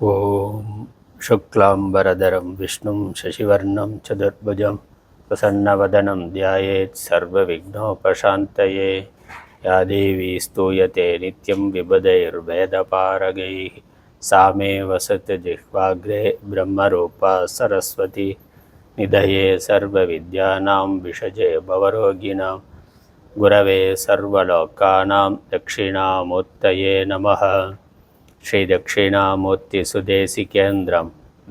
ஓம் சுக்லாம்பரதரம் விஷ்ணும் சசிவர்ணம் சதுர்புஜம் பிரசன்னவதனம் தியாயேத் சர்வ விக்னோபசாந்தயே யா தேவி ஸ்தூயதே நித்யம் விபுதைர்வேதபாரகைः சாமே வசத் ஜிஹ்வாக்ரே பிரம்மரூபா சரஸ்வதி நிதயே சர்வ வித்யானாம் விஷஜே பவரோகிணாம் குரவே சர்வலோகானாம் தட்சிணாமூர்த்தயே நமः ஸ்ரீ தட்சிணாமூர்த்தி சுதேசிகேந்திரம்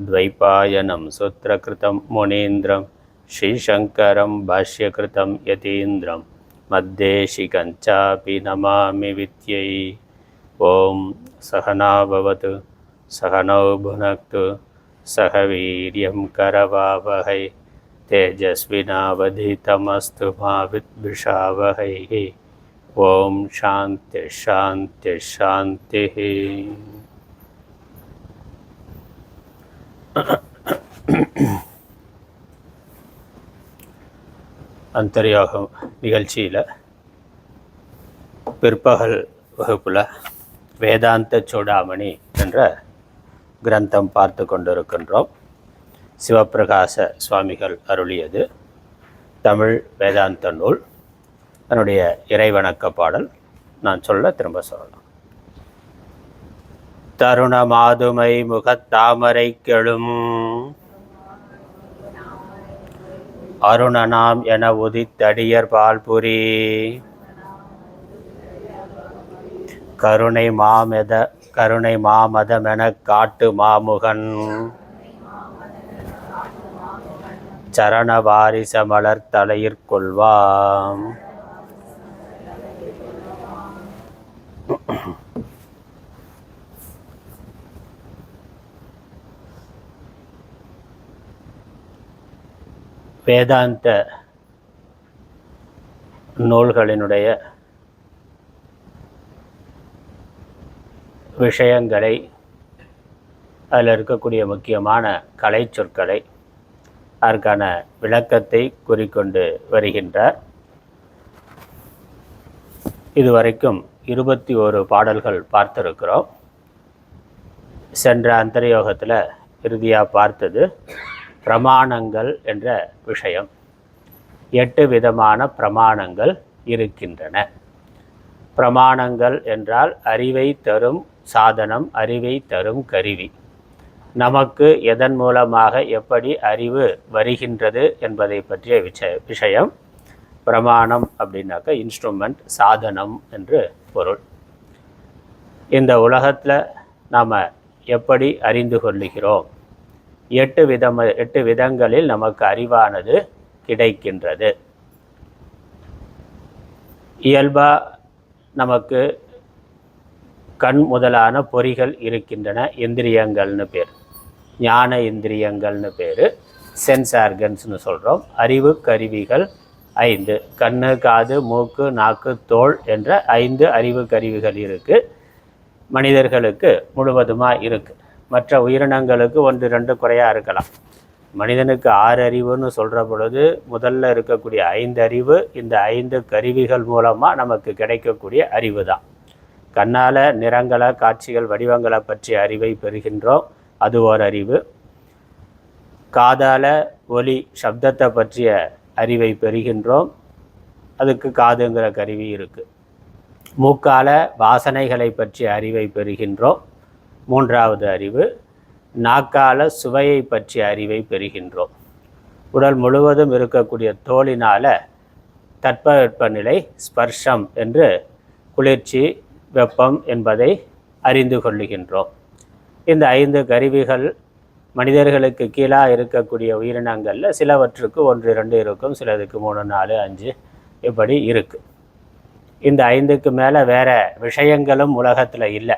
द्वैपायनं सूत्रकृतं मुनीन्द्रं श्रीशङ्करं भाष्यकृतं यतीन्द्रं मद्देशिकञ्चापि नमामि विद्यै। ॐ सहना भवतु सहनौ भुनक्तु सह वीर्यं करवावहै तेजस्विनावधीतमस्तु मा विद्विषावहैः। ஓம் சாந்தி சாந்தி சாந்தி. அந்தர்யோகம் நிகழ்ச்சியில் பிற்பகல் வகுப்பில் வேதாந்த சூடாமணி என்ற கிரந்தம் பார்த்து கொண்டிருக்கின்றோம். சிவப்பிரகாச சுவாமிகள் அருளியது தமிழ் வேதாந்த நூல். அதனுடைய இறைவணக்க பாடல் நான் சொல்ல திரும்ப சொல்லலாம். தருண மாதுமை முகத்தாமரை கெழும் அருணனாம் என உதித்தடியர் பால்புரி கருணை மாமதமெனக் காட்டு மாமுகன் சரண வாரிச மலர் தலையிற்கொள்வாம். வேதாந்த நூல்களினுடைய விஷயங்களை, அதில் இருக்கக்கூடிய முக்கியமான கலை சொற்களை, அதற்கான விளக்கத்தை கூறிக்கொண்டு வருகின்றார். இதுவரைக்கும் 21 பாடல்கள் பார்த்திருக்கிறோம். சென்ற அந்தர்யோகத்தில் இறுதியாக பார்த்தது பிரமாணங்கள் என்ற விஷயம். 8 விதமான பிரமாணங்கள் இருக்கின்றன. பிரமாணங்கள் என்றால் அறிவை தரும் சாதனம், அறிவை தரும் கருவி. நமக்கு எதன் மூலமாக எப்படி அறிவு வருகின்றது என்பதை பற்றிய விஷயம். பிரமாணம் அப்படின்னாக்க இன்ஸ்ட்ருமெண்ட், சாதனம் என்று பொருள். இந்த உலகத்தில் நாம் எப்படி அறிந்து கொள்ளுகிறோம்? 8 விதங்களில் நமக்கு அறிவானது கிடைக்கின்றது. இயல்பாக நமக்கு கண் முதலான பொறிகள் இருக்கின்றன. இந்திரியங்கள்னு பேர், ஞான இந்திரியங்கள்னு பேர், சென்ஸ் ஆர்கன்ஸ்னு சொல்கிறோம். அறிவு கருவிகள் 5: கண்ணு, காது, மூக்கு, நாக்கு, தோல் என்ற 5 அறிவு கருவிகள் இருக்குது. மனிதர்களுக்கு முழுவதுமாக இருக்குது. மற்ற உயிரினங்களுக்கு 1-2 குறையாக இருக்கலாம். மனிதனுக்கு 6 அறிவுன்னு சொல்கிற பொழுது முதல்ல இருக்கக்கூடிய 5 அறிவு இந்த 5 கருவிகள் மூலமாக நமக்கு கிடைக்கக்கூடிய அறிவு தான். கண்ணால் நிறங்களை, காட்சிகள், வடிவங்களை பற்றிய அறிவை பெறுகின்றோம், அது ஓர் அறிவு. காதால் ஒலி, சப்தத்தை பற்றிய அறிவை பெறுகின்றோம், அதுக்கு காதுங்கிற கருவி இருக்குது. மூக்கால் வாசனைகளை பற்றிய அறிவை பெறுகின்றோம், 3வது அறிவு. நாக்கால சுவையை பற்றிய அறிவை பெறுகின்றோம். உடல் முழுவதும் இருக்கக்கூடிய தோலினால் தட்பவெப்பநிலை, ஸ்பர்ஷம் என்று குளிர்ச்சி, வெப்பம் என்பதை அறிந்து கொள்ளுகின்றோம். இந்த 5 கருவிகள் மனிதர்களுக்கு கீழாக இருக்கக்கூடிய உயிரினங்களில் சிலவற்றுக்கு 1-2 இருக்கும், சிலதுக்கு 3, 4, 5 இப்படி இருக்குது. இந்த 5க்கு மேலே வேறு விஷயங்களும் உலகத்தில் இல்லை.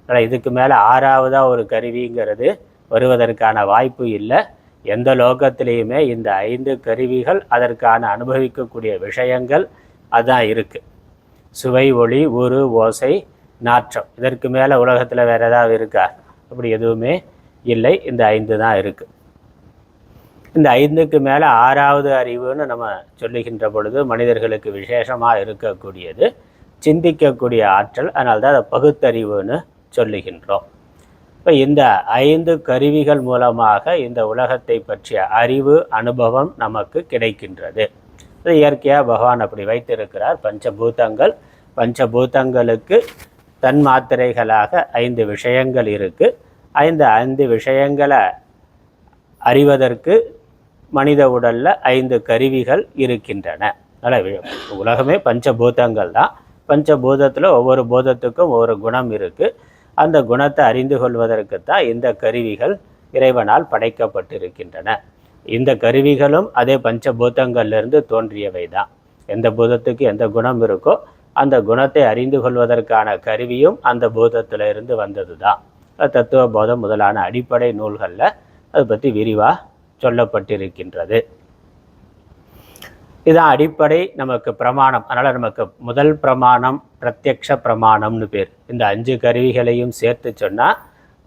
ஆனால் இதுக்கு மேலே 6வதாக ஒரு கருவிங்கிறது வருவதற்கான வாய்ப்பு இல்லை. எந்த லோகத்திலையுமே இந்த 5 கருவிகள், அதற்கான அனுபவிக்கக்கூடிய விஷயங்கள் அதான் இருக்குது. சுவை, ஒளி, ஊறு, ஓசை, நாற்றம். இதற்கு மேலே உலகத்தில் வேறு ஏதாவது இருக்கா? அப்படி எதுவுமே இல்லை. இந்த 5 தான் இருக்குது. இந்த 5க்கு மேலே 6வது அறிவுன்னு நம்ம சொல்லுகின்ற பொழுது மனிதர்களுக்கு விசேஷமாக இருக்கக்கூடியது சிந்திக்கக்கூடிய ஆற்றல். அதனால்தான் அதை பகுத்தறிவுன்னு சொல்லுகின்றோம். இப்போ இந்த 5 கருவிகள் மூலமாக இந்த உலகத்தை பற்றிய அறிவு அனுபவம் நமக்கு கிடைக்கின்றது. இது இயற்கையாக பகவான் அப்படி வைத்திருக்கிறார். பஞ்சபூதங்கள், பஞ்சபூதங்களுக்கு தன் மாத்திரைகளாக 5 விஷயங்கள் இருக்குது. 5 விஷயங்களை அறிவதற்கு மனித உடலில் 5 கருவிகள் இருக்கின்றன. அதனால் உலகமே பஞ்சபூதங்கள் தான். பஞ்சபூதத்தில் ஒவ்வொரு பூதத்துக்கும் ஒவ்வொரு குணம் இருக்குது. அந்த குணத்தை அறிந்து கொள்வதற்கு தான் இந்த கருவிகள் இறைவனால் படைக்கப்பட்டிருக்கின்றன. இந்த கருவிகளும் அதே பஞ்சபூதங்கள்லேருந்து தோன்றியவை தான். எந்த பூதத்துக்கு எந்த குணம் இருக்கோ அந்த குணத்தை அறிந்து கொள்வதற்கான கருவியும் அந்த பூதத்திலிருந்து வந்தது தான். தத்துவ போதம் முதலான அடிப்படை நூல்களில் அதை பற்றி விரிவாக சொல்லப்பட்டிருக்கின்றது. இதுதான் அடிப்படை நமக்கு பிரமாணம். அதனால் நமக்கு முதல் பிரமாணம் பிரத்யக்ஷ பிரமாணம்னு பேர். இந்த 5 கருவிகளையும் சேர்த்து சொன்னால்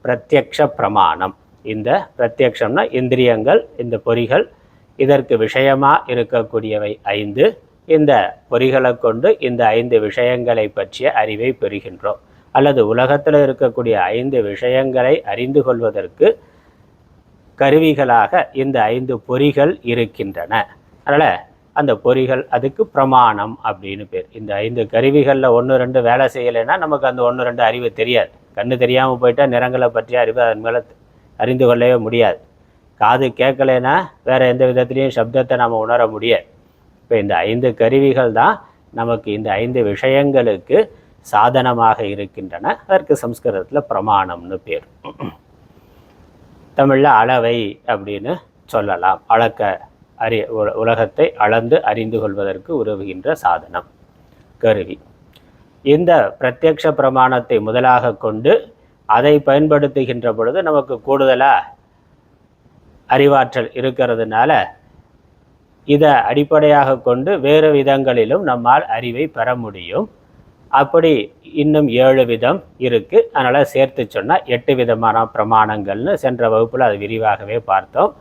பிரத்யக்ஷ பிரமாணம். இந்த பிரத்யக்ஷம்னா இந்திரியங்கள், இந்த பொறிகள், இதற்கு விஷயமாக இருக்கக்கூடியவை 5. இந்த பொறிகளை கொண்டு இந்த 5 விஷயங்களை பற்றிய அறிவை பெறுகின்றோம். அல்லது உலகத்தில் இருக்கக்கூடிய 5 விஷயங்களை அறிந்து கொள்வதற்கு கருவிகளாக இந்த 5 பொறிகள் இருக்கின்றன. அதனால் அந்த பொறிகள் அதுக்கு பிரமாணம் அப்படின்னு பேர். இந்த 5 கருவிகளில் 1-2 வேலை செய்யலைன்னா நமக்கு அந்த 1-2 அறிவு தெரியாது. கண்ணு தெரியாமல் போயிட்டால் நிறங்களை பற்றிய அறிவு அதன் மேலே அறிந்து கொள்ளவே முடியாது. காது கேட்கலைன்னா வேறு எந்த விதத்துலேயும் சப்தத்தை நம்ம உணர முடியாது. இப்போ இந்த 5 கருவிகள் தான் நமக்கு இந்த 5 விஷயங்களுக்கு சாதனமாக இருக்கின்றன. அதற்கு சம்ஸ்கிருதத்தில் பிரமாணம்னு பேர். தமிழில் அளவை அப்படின்னு சொல்லலாம். உலகத்தை அளந்து அறிந்து கொள்வதற்கு உதவுகின்ற சாதனம், கருவி. இந்த பிரத்யக்ஷ பிரமாணத்தை முதலாக கொண்டு அதை பயன்படுத்துகின்ற பொழுது நமக்கு கூடுதலாக அறிவாற்றல் இருக்கிறதுனால இதை அடிப்படையாக கொண்டு வேறு விதங்களிலும் நம்மால் அறிவை பெற முடியும். அப்படி இன்னும் 7 விதம் இருக்குது. அதனால் சேர்த்து சொன்னால் 8 விதமான பிரமாணங்கள்னு சென்ற வகுப்பில் அது விரிவாகவே பார்த்தோம்.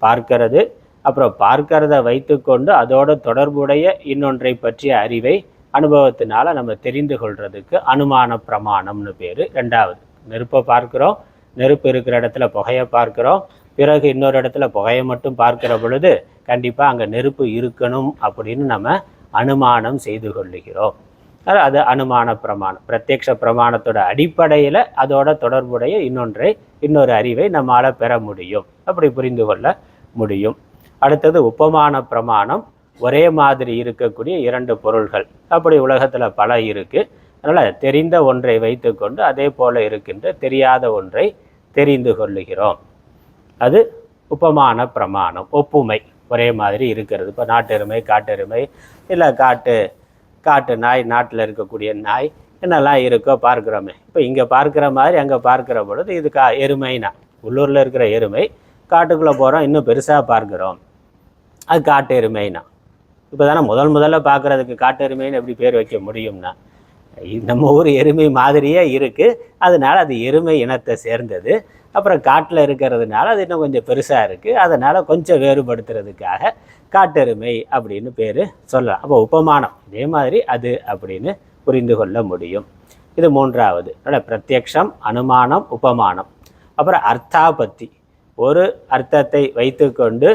பார்க்கிறது, அப்புறம் பார்க்கிறத வைத்து கொண்டு அதோட தொடர்புடைய இன்னொன்றை பற்றிய அறிவை அனுபவத்தினால நம்ம தெரிந்து கொள்றதுக்கு அனுமான பிரமாணம்னு பேர். 2வது, நெருப்பை பார்க்குறோம், நெருப்பு இருக்கிற இடத்துல புகையை பார்க்குறோம், பிறகு இன்னொரு இடத்துல புகையை மட்டும் பார்க்கிற பொழுது கண்டிப்பாக அங்கே நெருப்பு இருக்கணும் அப்படின்னு நம்ம அனுமானம் செய்து கொள்ளுகிறோம். அது அனுமான பிரமாணம். பிரத்யக்ஷ பிரமாணத்தோட அடிப்படையில் அதோட தொடர்புடைய இன்னொரு அறிவை நம்மால் பெற முடியும், அப்படி புரிந்து கொள்ள முடியும். அடுத்தது உபமான பிரமாணம். ஒரே மாதிரி இருக்கக்கூடிய 2 பொருள்கள், அப்படி உலகத்தில் பல இருக்குது. அதனால் தெரிந்த ஒன்றை வைத்து கொண்டு அதே போல் இருக்கின்ற தெரியாத ஒன்றை தெரிந்து கொள்ளுகிறோம். அது உபமான பிரமாணம். ஒப்புமை, ஒரே மாதிரி இருக்கிறது. இப்போ நாட்டெருமை, காட்டெருமை, இல்லை காட்டு நாய், நாட்டில் இருக்கக்கூடிய நாய் என்னெல்லாம் இருக்கோ பார்க்குறோமே. இப்போ இங்கே பார்க்குற மாதிரி அங்கே பார்க்குற பொழுது இது எருமைனா, உள்ளூரில் இருக்கிற எருமை, காட்டுக்குள்ளே போகிறோம் இன்னும் பெருசாக பார்க்குறோம், அது காட்டு எருமைனா. இப்போ தானே முதல்ல பார்க்குறதுக்கு காட்டு எருமைன்னு எப்படி பேர் வைக்க முடியும்னா, நம்ம ஊர் எருமை மாதிரியே இருக்குது, அதனால் அது எருமை இனத்தை சேர்ந்தது. அப்புறம் காட்டில் இருக்கிறதுனால அது இன்னும் கொஞ்சம் பெருசாக இருக்குது, அதனால் கொஞ்சம் வேறுபடுத்துறதுக்காக காட்டெருமை அப்படின்னு பேர் சொல்லலாம். அப்போ உபமானம் இதே மாதிரி அது அப்படின்னு புரிந்து கொள்ள முடியும். இது 3வது. அதனால் பிரத்யக்ஷம், அனுமானம், உபமானம். அப்புறம் அர்த்தாபத்தி, ஒரு அர்த்தத்தை வைத்து கொண்டு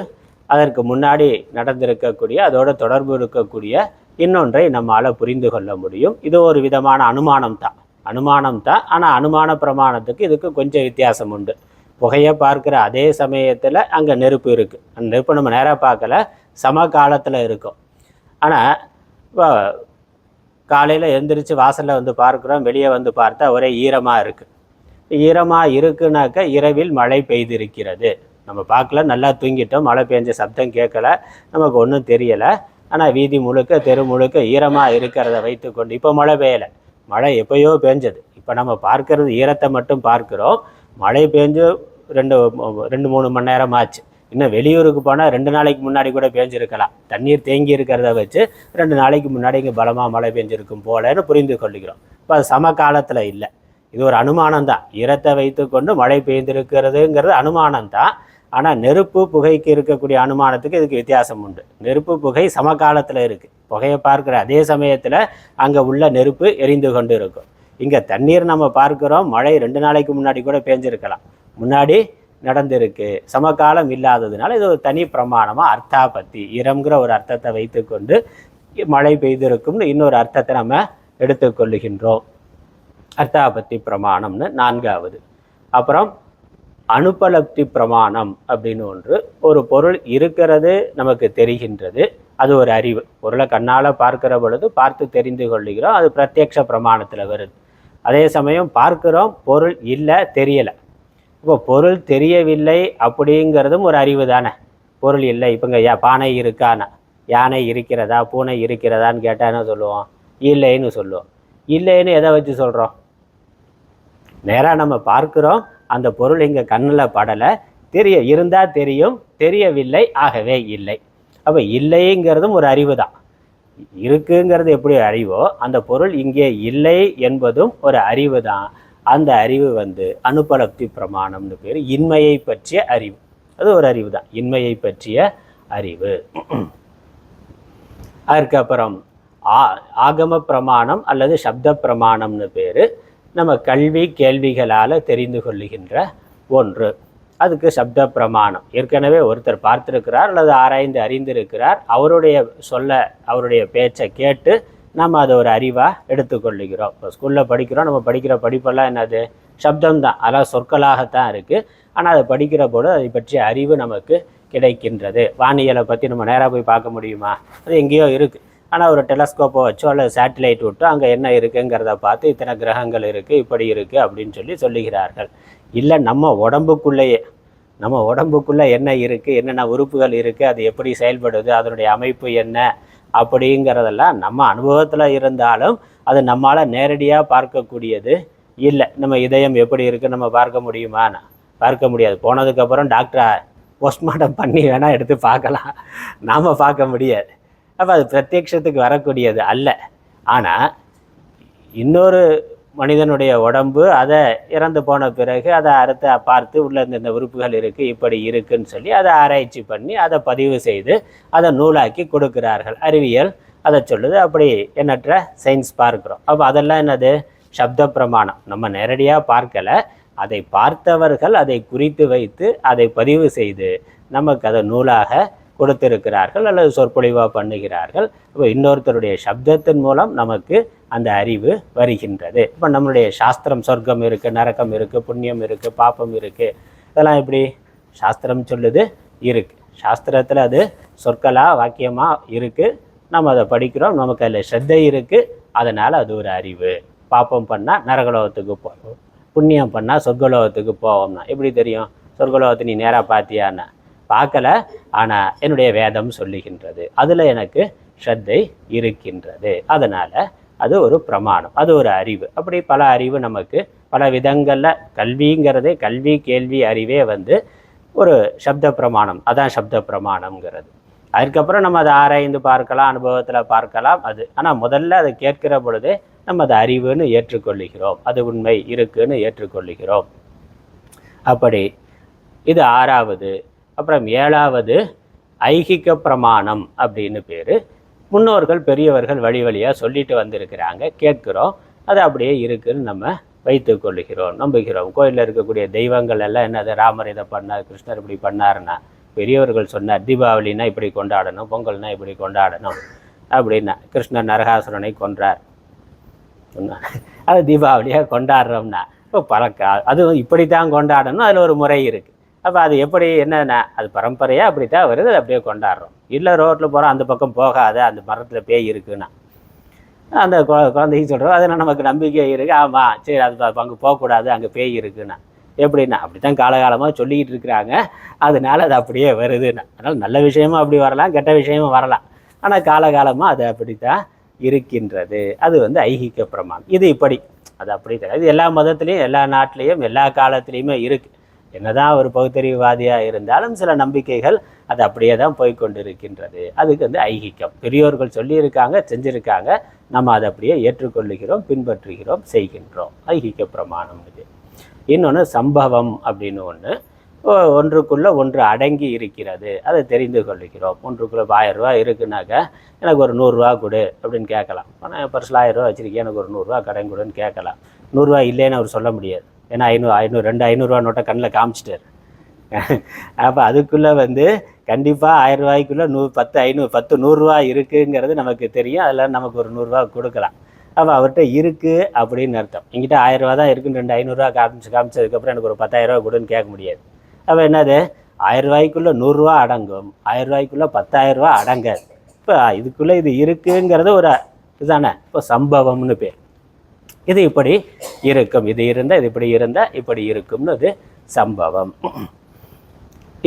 அதற்கு முன்னாடி நடந்திருக்கக்கூடிய அதோட தொடர்பு இருக்கக்கூடிய இன்னொன்றை நம்மால் புரிந்து கொள்ள முடியும். இது ஒரு விதமான அனுமானம் தான். ஆனால் அனுமான பிரமாணத்துக்கு இதுக்கு கொஞ்சம் வித்தியாசம் உண்டு. புகையை பார்க்குற அதே சமயத்தில் அங்கே நெருப்பு இருக்குது. அந்த நெருப்பு நம்ம நேராக பார்க்கல, சமகாலத்தில் இருக்கும். ஆனால் இப்போ காலையில் எழுந்திரிச்சு வாசலில் வந்து பார்க்குறோம், வெளியே வந்து பார்த்தா ஒரே ஈரமாக இருக்குது. ஈரமாக இருக்குனாக்க இரவில் மழை பெய்திருக்கிறது. நம்ம பார்க்கல, நல்லா தூங்கிட்டோம், மழை பெஞ்ச சப்தம் கேட்கல, நமக்கு ஒன்றும் தெரியலை. ஆனால் வீதி முழுக்க தெரு முழுக்க ஈரமாக இருக்கிறத வைத்து கொண்டு இப்போ மழை பெய்யலை, மழை எப்போயோ பெஞ்சது. இப்போ நம்ம பார்க்கறது ஈரத்தை மட்டும் பார்க்குறோம். மழை பெஞ்சு 2-3 மணி நேரம் ஆச்சு. இன்னும் வெளியூருக்கு போனால் 2 நாளைக்கு முன்னாடி கூட பெஞ்சிருக்கலாம். தண்ணீர் தேங்கி இருக்கிறத வச்சு 2 நாளைக்கு முன்னாடி இங்கே பலமாக மழை பெஞ்சிருக்கும் போலன்னு புரிந்து கொள்ளுகிறோம். இப்போ அது சமகாலத்தில் இல்லை, இது ஒரு அனுமானம் தான். ஈரத்தை வைத்து கொண்டு மழை பெய்திருக்கிறதுங்கிறது அனுமானம் தான். ஆனால் நெருப்பு புகைக்கு இருக்கக்கூடிய அனுமானத்துக்கு இதுக்கு வித்தியாசம் உண்டு. நெருப்பு புகை சமகாலத்தில் இருக்குது. புகையை பார்க்குற அதே சமயத்தில் அங்கே உள்ள நெருப்பு எரிந்து கொண்டு இருக்கும். இங்கே தண்ணீர் நம்ம பார்க்குறோம், மழை 2 நாளைக்கு முன்னாடி கூட பேஞ்சிருக்கலாம், முன்னாடி நடந்திருக்கு, சமகாலம் இல்லாததுனால இது ஒரு தனி பிரமாணமாக அர்த்தாபத்தி இரம்ங்கிற ஒரு அர்த்தத்தை வைத்துக்கொண்டு மழை பெய்திருக்கும்னு இன்னொரு அர்த்தத்தை நம்ம எடுத்துக்கொள்ளுகின்றோம். அர்த்தாபத்தி பிரமாணம்னு 4வது. அப்புறம் அனுபலப்தி பிரமாணம் அப்படின்னு ஒன்று. ஒரு பொருள் இருக்கிறது நமக்கு தெரிகின்றது, அது ஒரு அறிவு. பொருளை கண்ணால் பார்க்கிற பொழுது பார்த்து தெரிந்து கொள்ளுகிறோம், அது பிரத்யக்ஷ பிரமாணத்தில் வருது. அதே சமயம் பார்க்கிறோம், பொருள் இல்லை, தெரியலை. இப்போ பொருள் தெரியவில்லை அப்படிங்கிறதும் ஒரு அறிவு தானே. பொருள் இல்லை, இப்போங்க பானை இருக்கானா, யானை இருக்கிறதா, பூனை இருக்கிறதான்னு கேட்டால் என்ன சொல்லுவோம்? இல்லைன்னு சொல்லுவோம். இல்லைன்னு எதை வச்சு சொல்கிறோம்? நேராக நம்ம பார்க்குறோம், அந்த பொருள் இங்கே கண்ணில் படலை, இருந்தால் தெரியும், தெரியவில்லை, ஆகவே இல்லை. அப்போ இல்லைங்கிறதும் ஒரு அறிவு தான். இருக்குங்கிறது எப்படி அறிவோ, அந்த பொருள் இங்கே இல்லை என்பதும் ஒரு அறிவு தான். அந்த அறிவு அனுபலப்தி பிரமாணம்னு பேர். இன்மையை பற்றிய அறிவு, அது ஒரு அறிவு தான், இன்மையை பற்றிய அறிவு. அதுக்கப்புறம் ஆகம பிரமாணம் அல்லது சப்த பிரமாணம்னு பேர். நம்ம கல்வி கேள்விகளால் தெரிந்து கொள்ளுகின்ற ஒன்று, அதுக்கு சப்த பிரமாணம். ஏற்கனவே ஒருத்தர் பார்த்துருக்கிறார் அல்லது ஆராய்ந்து அறிந்திருக்கிறார், அவருடைய பேச்சை கேட்டு நம்ம அதை ஒரு அறிவாக எடுத்துக்கொள்ளுகிறோம். இப்போ ஸ்கூலில் படிக்கிறோம், நம்ம படிக்கிற படிப்பெல்லாம் என்னது? சப்தம்தான், அதெல்லாம் சொற்களாகத்தான் இருக்குது. ஆனால் அதை படிக்கிற போது அதை பற்றிய அறிவு நமக்கு கிடைக்கின்றது. வானியலை பற்றி நம்ம நேராக போய் பார்க்க முடியுமா? அது எங்கேயோ இருக்குது. ஆனால் ஒரு டெலஸ்கோப்பை வச்சோ அல்லது சேட்டிலைட் விட்டோ அங்கே என்ன இருக்குங்கிறத பார்த்து இத்தனை கிரகங்கள் இருக்குது, இப்படி இருக்குது அப்படின்னு சொல்லுகிறார்கள். இல்லை, நம்ம உடம்புக்குள்ளே என்ன இருக்குது, என்னென்ன உறுப்புகள் இருக்குது, அது எப்படி செயல்படுது, அதனுடைய அமைப்பு என்ன அப்படிங்கிறதெல்லாம் நம்ம அனுபவத்தில் இருந்தாலும் அது நம்மளால் நேரடியாக பார்க்கக்கூடியது இல்லை. நம்ம இதயம் எப்படி இருக்குது நம்ம பார்க்க முடியுமான்னு பார்க்க முடியாது. போனதுக்கப்புறம் டாக்டரை போஸ்ட்மார்ட்டம் பண்ணி வேணால் எடுத்து பார்க்கலாம், நாம் பார்க்க முடியாது. அப்போ அது பிரத்யக்ஷத்துக்கு வரக்கூடியது அல்ல. ஆனால் இன்னொரு மனிதனுடைய உடம்பு அதை இறந்து போன பிறகு அதை பார்த்து உள்ள இந்த உறுப்புகள் இருக்குது, இப்படி இருக்குன்னு சொல்லி அதை ஆராய்ச்சி பண்ணி அதை பதிவு செய்து அதை நூலாக்கி கொடுக்கிறார்கள். அறிவியல் அதை சொல்லுது. அப்படி எண்ணற்ற சயின்ஸ் பார்க்குறோம். அப்போ அதெல்லாம் என்னது? சப்த பிரமாணம். நம்ம நேரடியாக பார்க்கலை, அதை பார்த்தவர்கள் அதை குறித்து வைத்து அதை பதிவு செய்து நமக்கு அதை நூலாக கொடுத்திருக்கிறார்கள் அல்லது சொற்பொழிவாக பண்ணுகிறார்கள். இப்போ இன்னொருத்தருடைய சப்தத்தின் மூலம் நமக்கு அந்த அறிவு வருகின்றது. இப்போ நம்மளுடைய சாஸ்திரம், சொர்க்கம் இருக்குது, நரகம் இருக்குது, புண்ணியம் இருக்குது, பாப்பம் இருக்குது, இதெல்லாம் எப்படி சாஸ்திரம் சொல்லுது? இருக்குது. சாஸ்திரத்தில் அது சொற்களாக வாக்கியமாக இருக்குது. நம்ம அதை படிக்கிறோம், நமக்கு அதில் ஸ்ரத்தை இருக்குது, அதனால் அது ஒரு அறிவு. பாப்பம் பண்ணால் நரகலோகத்துக்கு போவோம், புண்ணியம் பண்ணால் சொர்க்கலோகத்துக்கு போவோம்னா எப்படி தெரியும்? சொர்க்கலோகத்தை நீ நேராக பார்த்தியான்னா பார்க்கல, ஆனால் என்னுடைய வேதம் சொல்லுகின்றது, அதில் எனக்கு ஸ்ரத்தை இருக்கின்றது, அதனால் அது ஒரு பிரமாணம், அது ஒரு அறிவு. அப்படி பல அறிவு நமக்கு பல விதங்களில். கல்விங்கிறதே, கல்வி கேள்வி அறிவே ஒரு சப்த பிரமாணம். அதான் சப்த பிரமாணம்ங்கிறது. அதுக்கப்புறம் நம்ம அதை ஆராய்ந்து பார்க்கலாம், அனுபவத்தில் பார்க்கலாம். அது ஆனால் முதல்ல அதை கேட்கிற பொழுதே நம்ம அதை அறிவுன்னு ஏற்றுக்கொள்ளுகிறோம், அது உண்மை இருக்குன்னு ஏற்றுக்கொள்ளுகிறோம். அப்படி இது 6வது. அப்புறம் 7வது ஐகிக பிரமாணம் அப்படின்னு பேர். முன்னோர்கள் பெரியவர்கள் வழி வழியாக சொல்லிட்டு வந்திருக்கிறாங்க, கேட்குறோம், அது அப்படியே இருக்குன்னு நம்ம வைத்து கொள்ளுகிறோம், நம்புகிறோம். கோயிலில் இருக்கக்கூடிய தெய்வங்கள் எல்லாம் என்னது? ராமர் இதை பண்ணார், கிருஷ்ணர் இப்படி பண்ணாருன்னா, பெரியவர்கள் சொன்னார் தீபாவளினா இப்படி கொண்டாடணும், பொங்கல்னா இப்படி கொண்டாடணும் அப்படின்னா, கிருஷ்ணர் நரகாசுரனை கொன்றார், அது தீபாவளியாக கொண்டாடுறோம்னா இப்போ அதுவும் இப்படித்தான் கொண்டாடணும், அதில் ஒரு முறை இருக்குது. அப்போ அது எப்படி என்னன்னா, அது பரம்பரையாக அப்படித்தான் வருது, அது அப்படியே கொண்டாடுறோம். இல்லை ரோட்டில் போகிறோம், அந்த பக்கம் போகாத, அந்த மரத்தில் பேய் இருக்குன்னா அந்த குழந்தைக்கு சொல்கிறோம், அதில் நமக்கு நம்பிக்கை இருக்குது, ஆமாம் சரி அது அங்கே போகக்கூடாது, அங்கே பேய் இருக்குன்னா எப்படின்னா, அப்படி தான் காலகாலமாக சொல்லிக்கிட்டு இருக்கிறாங்க, அதனால அது அப்படியே வருதுன்னா. அதனால் நல்ல விஷயமும் அப்படி வரலாம், கெட்ட விஷயமும் வரலாம், ஆனால் காலகாலமாக அது அப்படித்தான் இருக்கின்றது. அது ஐகிக பிரமாணம். இது இப்படி, அது அப்படி தெரியாது. இது எல்லா மதத்துலேயும் எல்லா நாட்டிலையும் எல்லா காலத்துலேயுமே இருக்குது. என்னதான் ஒரு பகுத்தறிவுவாதியாக இருந்தாலும் சில நம்பிக்கைகள் அது அப்படியே தான் போய்கொண்டு இருக்கின்றது. அதுக்கு ஐகிக்கம். பெரியோர்கள் சொல்லியிருக்காங்க, செஞ்சுருக்காங்க, நம்ம அதை அப்படியே ஏற்றுக்கொள்ளுகிறோம், பின்பற்றுகிறோம், செய்கின்றோம். ஐகிக பிரமாணம் இது. இன்னொன்று சம்பவம் அப்படின்னு ஒன்று. ஒன்றுக்குள்ளே ஒன்று அடங்கி இருக்கிறது, அதை தெரிந்து கொள்ளுகிறோம். ஒன்றுக்குள்ளே 1000 ரூபா இருக்குனாக்கா எனக்கு ஒரு 100 ரூபா கொடு அப்படின்னு கேட்கலாம். ஆனால் பர்ஸில் 1000 ரூபா வச்சுருக்கேன், எனக்கு ஒரு 100 ரூபா கடன் கொடுன்னு கேட்கலாம். 100 ரூபா இல்லைன்னு அவர் சொல்ல முடியாது. ஏன்னா 500 ரூபா நோட்டை கண்ணில் காமிச்சிட்டார். அப்போ அதுக்குள்ளே கண்டிப்பாக 1000 ரூபாய்க்குள்ளே 100 ரூபா இருக்குங்கிறது நமக்கு தெரியும். அதில் நமக்கு ஒரு 100 ரூபா கொடுக்கலாம். அப்போ அவர்கிட்ட இருக்குது அப்படின்னு அர்த்தம். என்கிட்ட 1000 ரூபா தான் இருக்குன்னு 500 ரூபா காமிச்சதுக்கப்புறம் எனக்கு ஒரு 10,000 ரூபா கொடுன்னு கேட்க முடியாது. அப்போ என்னது, 1000 ரூபாய்க்குள்ளே 100 ரூபா அடங்கும், 1000 ரூபாய்க்குள்ளே 10,000 ரூபா அடங்காது. இப்போ இதுக்குள்ளே இது இருக்குங்கிறது ஒரு இதுதானே, இப்போ சம்பவம்னு பேர். இது இப்படி இருக்கும், இது இருந்தால் இது இப்படி இருந்தால் இப்படி இருக்கும்னு இது சம்பவம்.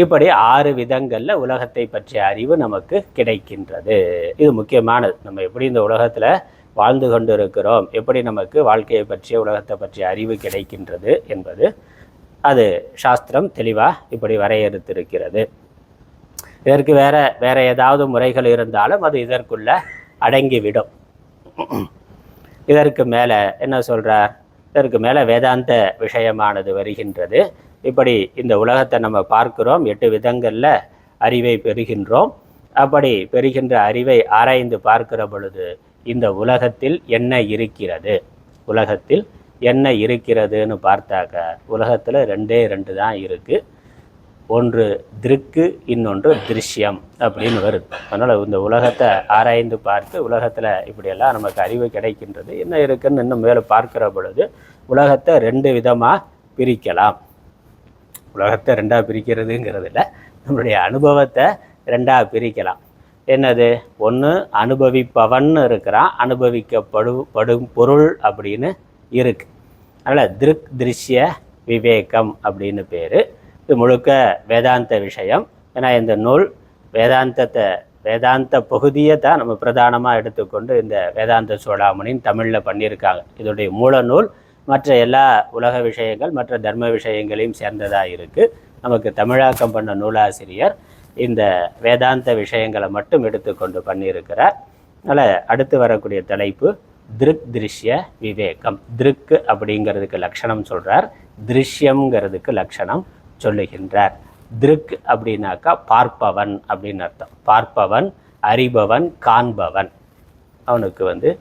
இப்படி 6 விதங்களில் உலகத்தை பற்றிய அறிவு நமக்கு கிடைக்கின்றது. இது முக்கியமானது. நம்ம எப்படி இந்த உலகத்தில் வாழ்ந்து கொண்டு இருக்கிறோம், எப்படி நமக்கு வாழ்க்கையை பற்றிய உலகத்தை பற்றிய அறிவு கிடைக்கின்றது என்பது அது சாஸ்திரம் தெளிவாக இப்படி வரையறுத்திருக்கிறது. இதற்கு வேற ஏதாவது முறைகள் இருந்தாலும் அது இதற்குள்ள அடங்கிவிடும். இதற்கு மேலே என்ன சொல்கிறார், இதற்கு மேலே வேதாந்த விஷயமானது வருகின்றது. இப்படி இந்த உலகத்தை நம்ம பார்க்கிறோம், 8 விதங்களில் அறிவை பெறுகின்றோம். அப்படி பெறுகின்ற அறிவை ஆராய்ந்து பார்க்கிற பொழுது இந்த உலகத்தில் என்ன இருக்கிறது, உலகத்தில் என்ன இருக்கிறதுன்னு பார்த்தாக்க உலகத்தில் 2 தான் இருக்குது. ஒன்று திருக்கு, இன்னொன்று திருஷ்யம் அப்படின்னு வருது. அதனால் இந்த உலகத்தை ஆராய்ந்து பார்த்து உலகத்தில் இப்படியெல்லாம் நமக்கு அறிவு கிடைக்கின்றது. என்ன இருக்குன்னு இன்னும் மேலே பார்க்கிற பொழுது உலகத்தை 2 விதமாக பிரிக்கலாம். உலகத்தை 2ஆக பிரிக்கிறதுங்கிறதுல நம்மளுடைய அனுபவத்தை 2ஆக பிரிக்கலாம். என்னது, ஒன்று அனுபவிப்பவன் இருக்கிறான், அனுபவிக்கப்படும் பொருள் அப்படின்னு இருக்குது. அதனால் திருக் திருஷ்ய விவேகம் அப்படின்னு பேர். இது முழுக்க வேதாந்த விஷயம். ஏன்னா இந்த நூல் வேதாந்த பகுதியை தான் நம்ம பிரதானமாக எடுத்துக்கொண்டு இந்த வேதாந்த சூடாமணின்னு தமிழில் பண்ணியிருக்காங்க. இதோடைய மூல நூல் மற்ற எல்லா உலக விஷயங்கள் மற்ற தர்ம விஷயங்களையும் சேர்ந்ததாக இருக்குது. நமக்கு தமிழாக்கம் பண்ண நூலாசிரியர் இந்த வேதாந்த விஷயங்களை மட்டும் எடுத்துக்கொண்டு பண்ணியிருக்கிறார். அதனால் அடுத்து வரக்கூடிய தலைப்பு திருக் திருஷ்ய விவேகம். திருக்கு அப்படிங்கிறதுக்கு லட்சணம் சொல்கிறார், திருஷ்யங்கிறதுக்கு லட்சணம் சொல்லுகின்றார். திருக் அப்படின்னாக்கா பார்ப்பவன் அப்படின்னு அர்த்தம். பார்ப்பவன், அறிபவன், காண்பவன், அவனுக்கு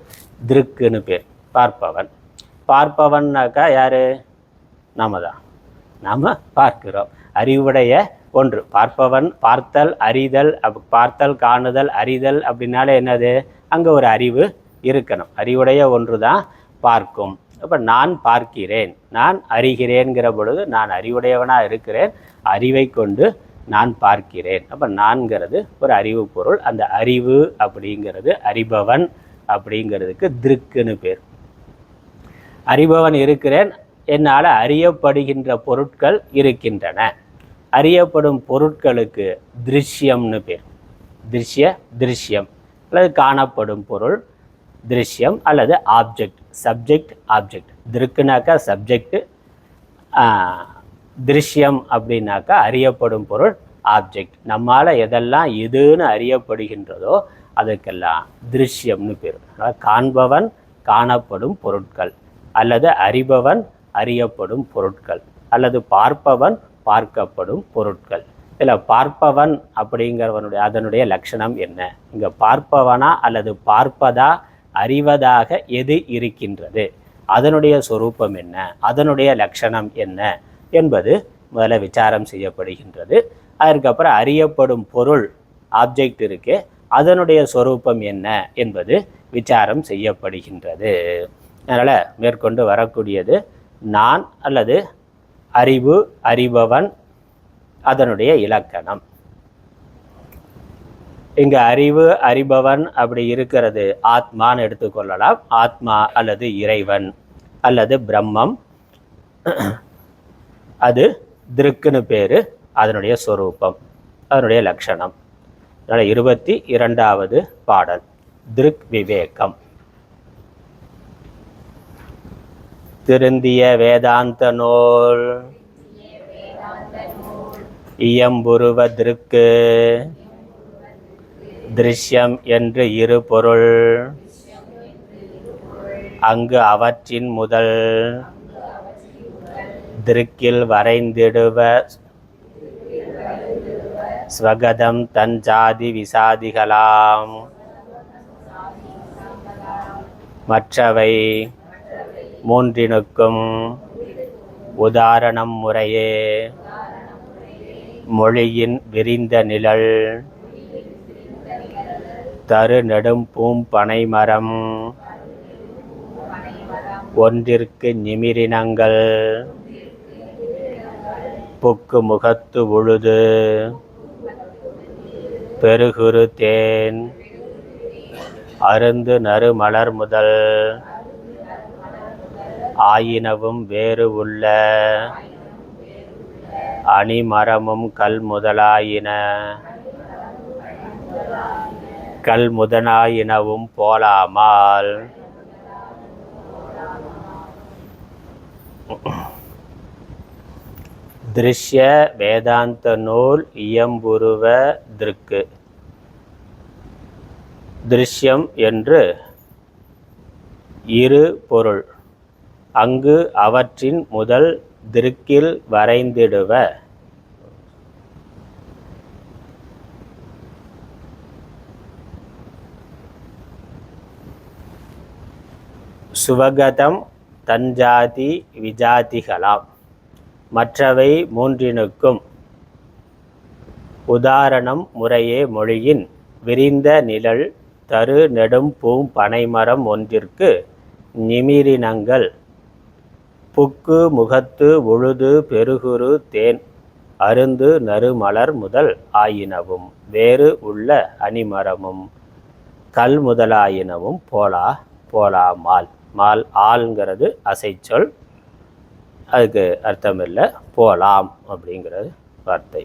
திருக்குன்னு பேர், பார்ப்பவன். பார்ப்பவன்னாக்கா யார், நாம தான், நாம் பார்க்கிறோம். அறிவுடைய ஒன்று பார்ப்பவன். பார்த்தல், அறிதல், பார்த்தல், காணுதல், அறிதல் அப்படின்னாலே என்னது, அங்கே ஒரு அறிவு இருக்கணும். அறிவுடைய ஒன்று தான் பார்க்கும். அப்போ நான் பார்க்கிறேன், நான் அறிகிறேன்கிற பொழுது நான் அறிவுடையவனாக இருக்கிறேன், அறிவை கொண்டு நான் பார்க்கிறேன். அப்போ நான்கிறது ஒரு அறிவு பொருள். அந்த அறிவு அப்படிங்கிறது அறிபவன் அப்படிங்கிறதுக்கு திருக்குன்னு பேர். அறிபவன் இருக்கிறேன், என்னால் அறியப்படுகின்ற பொருட்கள் இருக்கின்றன. அறியப்படும் பொருட்களுக்கு திருஷ்யம்னு பேர். திருஷ்யம் அல்லது காணப்படும் பொருள் திருஷ்யம் அல்லது ஆப்ஜெக்ட், சப்ஜெக்ட் ஆப்ஜெக்ட். திருக்குனாக்கா சப்ஜெக்ட், திருஷ்யம் அப்படின்னாக்கா அறியப்படும் பொருள் ஆப்ஜெக்ட். நம்மால் எதெல்லாம் எதுன்னு அறியப்படுகின்றதோ அதுக்கெல்லாம் திருஷ்யம்னு பேர். காண்பவன் காணப்படும் பொருட்கள், அல்லது அறிபவன் அறியப்படும் பொருட்கள், அல்லது பார்ப்பவன் பார்க்கப்படும் பொருட்கள். இதில் பார்ப்பவன் அப்படிங்கிறவனுடைய அதனுடைய லட்சணம் என்ன, இங்கே பார்ப்பவனா அல்லது பார்ப்பதா அறிவதாக எது இருக்கின்றது, அதனுடைய சொரூபம் என்ன, அதனுடைய லட்சணம் என்ன என்பது முதல்ல விசாரம் செய்யப்படுகின்றது. அதற்கப்புறம் அறியப்படும் பொருள் ஆப்ஜெக்ட் இருக்கு, அதனுடைய சொரூபம் என்ன என்பது விசாரம் செய்யப்படுகின்றது. அதனால் மேற்கொண்டு வரக்கூடியது நான் அல்லது அறிவு, அறிபவன், அதனுடைய இலக்கணம். இங்கே அறிவு, அறிபவன் அப்படி இருக்கிறது ஆத்மான்னு எடுத்துக்கொள்ளலாம். ஆத்மா அல்லது இறைவன் அல்லது பிரம்மம், அது திருக்குன்னு பேர், அதனுடைய சொரூபம், அதனுடைய லட்சணம். அதனால் 22வது பாடல் திருக் விவேகம். திருந்திய வேதாந்த நூல் இயம்புருவ திருக்கு திருஷ்யம் என்று இரு பொருள், அங்கு அவற்றின் முதல் திருக்கில் வரைந்திடுவ ஸ்வகதம் தஞ்சாதி விசாதிகளாம் மற்றவை மூன்றினுக்கும் உதாரணம் முறையே மொழியின் விரிந்த நிழல் தரு நெடும் பூம்பனை மரம் ஒன்றிற்கு நிமிரினங்கள் புக்கு முகத்து உழுது பெருகுரு தேன் அருந்து நறு மலர் முதல் ஆயினவும் வேறு உள்ள அணிமரமும் கல் முதலாயினவும் போலாமால் திருஷ்ய வேதாந்த நூல் இயம்புருவ திருக்கு. திருஷ்யம் என்று இரு பொருள். அங்கு அவற்றின் முதல் திருக்கில் வரைந்திடுவ. சுவகதம் தஞ்சாதி விஜாதிகளாம் மற்றவை மூன்றினுக்கும் உதாரணம் முறையே மொழியின் விரிந்த நிழல் தரு நெடும் பூம் பனைமரம் ஒன்றிற்கு நிமிரினங்கள் புக்கு முகத்து உழுது பெருகுரு தேன் அருந்து நறுமலர் முதல் ஆயினவும் வேறு உள்ள அணிமரமும் கல் முதலாயினவும் போலாமால். மால் ஆள்ங்கிறது அசைச்சொல், அதுக்கு அர்த்தம் இல்லை, போலாம் அப்படிங்கிறது வார்த்தை.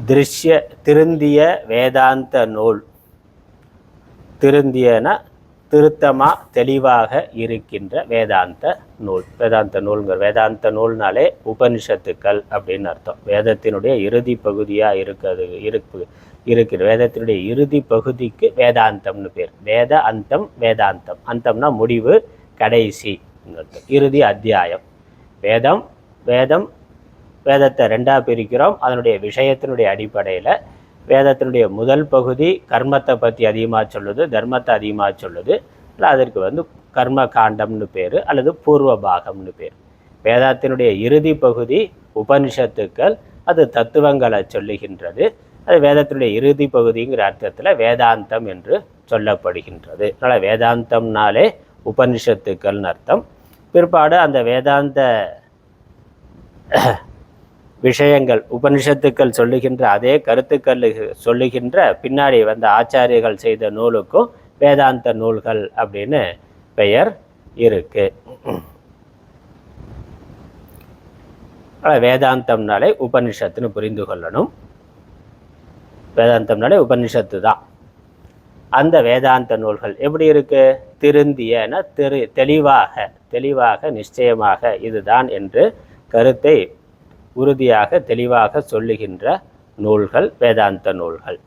திருஷ்ய திருந்திய வேதாந்த நூல். திருந்தியன திருத்தமாக தெளிவாக இருக்கின்ற வேதாந்த நூல். வேதாந்த நூல்ங்கிற வேதாந்த நூல்னாலே உபனிஷத்துக்கள் அப்படின்னு அர்த்தம். வேதத்தினுடைய இறுதி பகுதியாக இருக்கிற வேதத்தினுடைய இறுதி பகுதிக்கு வேதாந்தம்னு பேர். வேத அந்தம் வேதாந்தம். அந்தம்னா முடிவு, கடைசி அர்த்தம். இறுதி அத்தியாயம். வேதத்தை ரெண்டாக பிரிக்கிறோம். அதனுடைய விஷயத்தினுடைய அடிப்படையில் வேதத்தினுடைய முதல் பகுதி கர்மத்தை பற்றி அதிகமாக சொல்லுது, தர்மத்தை அதிகமாக சொல்லுது. இல்லை அதற்கு கர்ம காண்டம்னு பேர் அல்லது பூர்வ பாகம்னு பேர். வேதத்தினுடைய இறுதி பகுதி உபனிஷத்துக்கள், அது தத்துவங்களை சொல்லுகின்றது. அது வேதத்தினுடைய இறுதி பகுதிங்கிற அர்த்தத்தில் வேதாந்தம் என்று சொல்லப்படுகின்றது. அதனால் வேதாந்தம்னாலே உபனிஷத்துக்கள்னு அர்த்தம். பிற்பாடு அந்த வேதாந்த விஷயங்கள் உபனிஷத்துக்கள் சொல்லுகின்ற அதே கருத்துக்கள் சொல்லுகின்ற பின்னாடி வந்த ஆச்சாரியர்கள் செய்த நூலுக்கும் வேதாந்த நூல்கள் அப்படின்னு பெயர் இருக்கு. வேதாந்தம்னாலே உபனிஷத்துன்னு புரிந்து கொள்ளணும். வேதாந்தம்னாலே உபனிஷத்து தான். அந்த வேதாந்த நூல்கள் எப்படி இருக்கு? திருந்தியன தெளிவாக நிச்சயமாக இதுதான் என்று கருத்தை உறுதியாக தெளிவாக சொல்லுகின்ற நூல்கள் வேதாந்த நூல்கள்.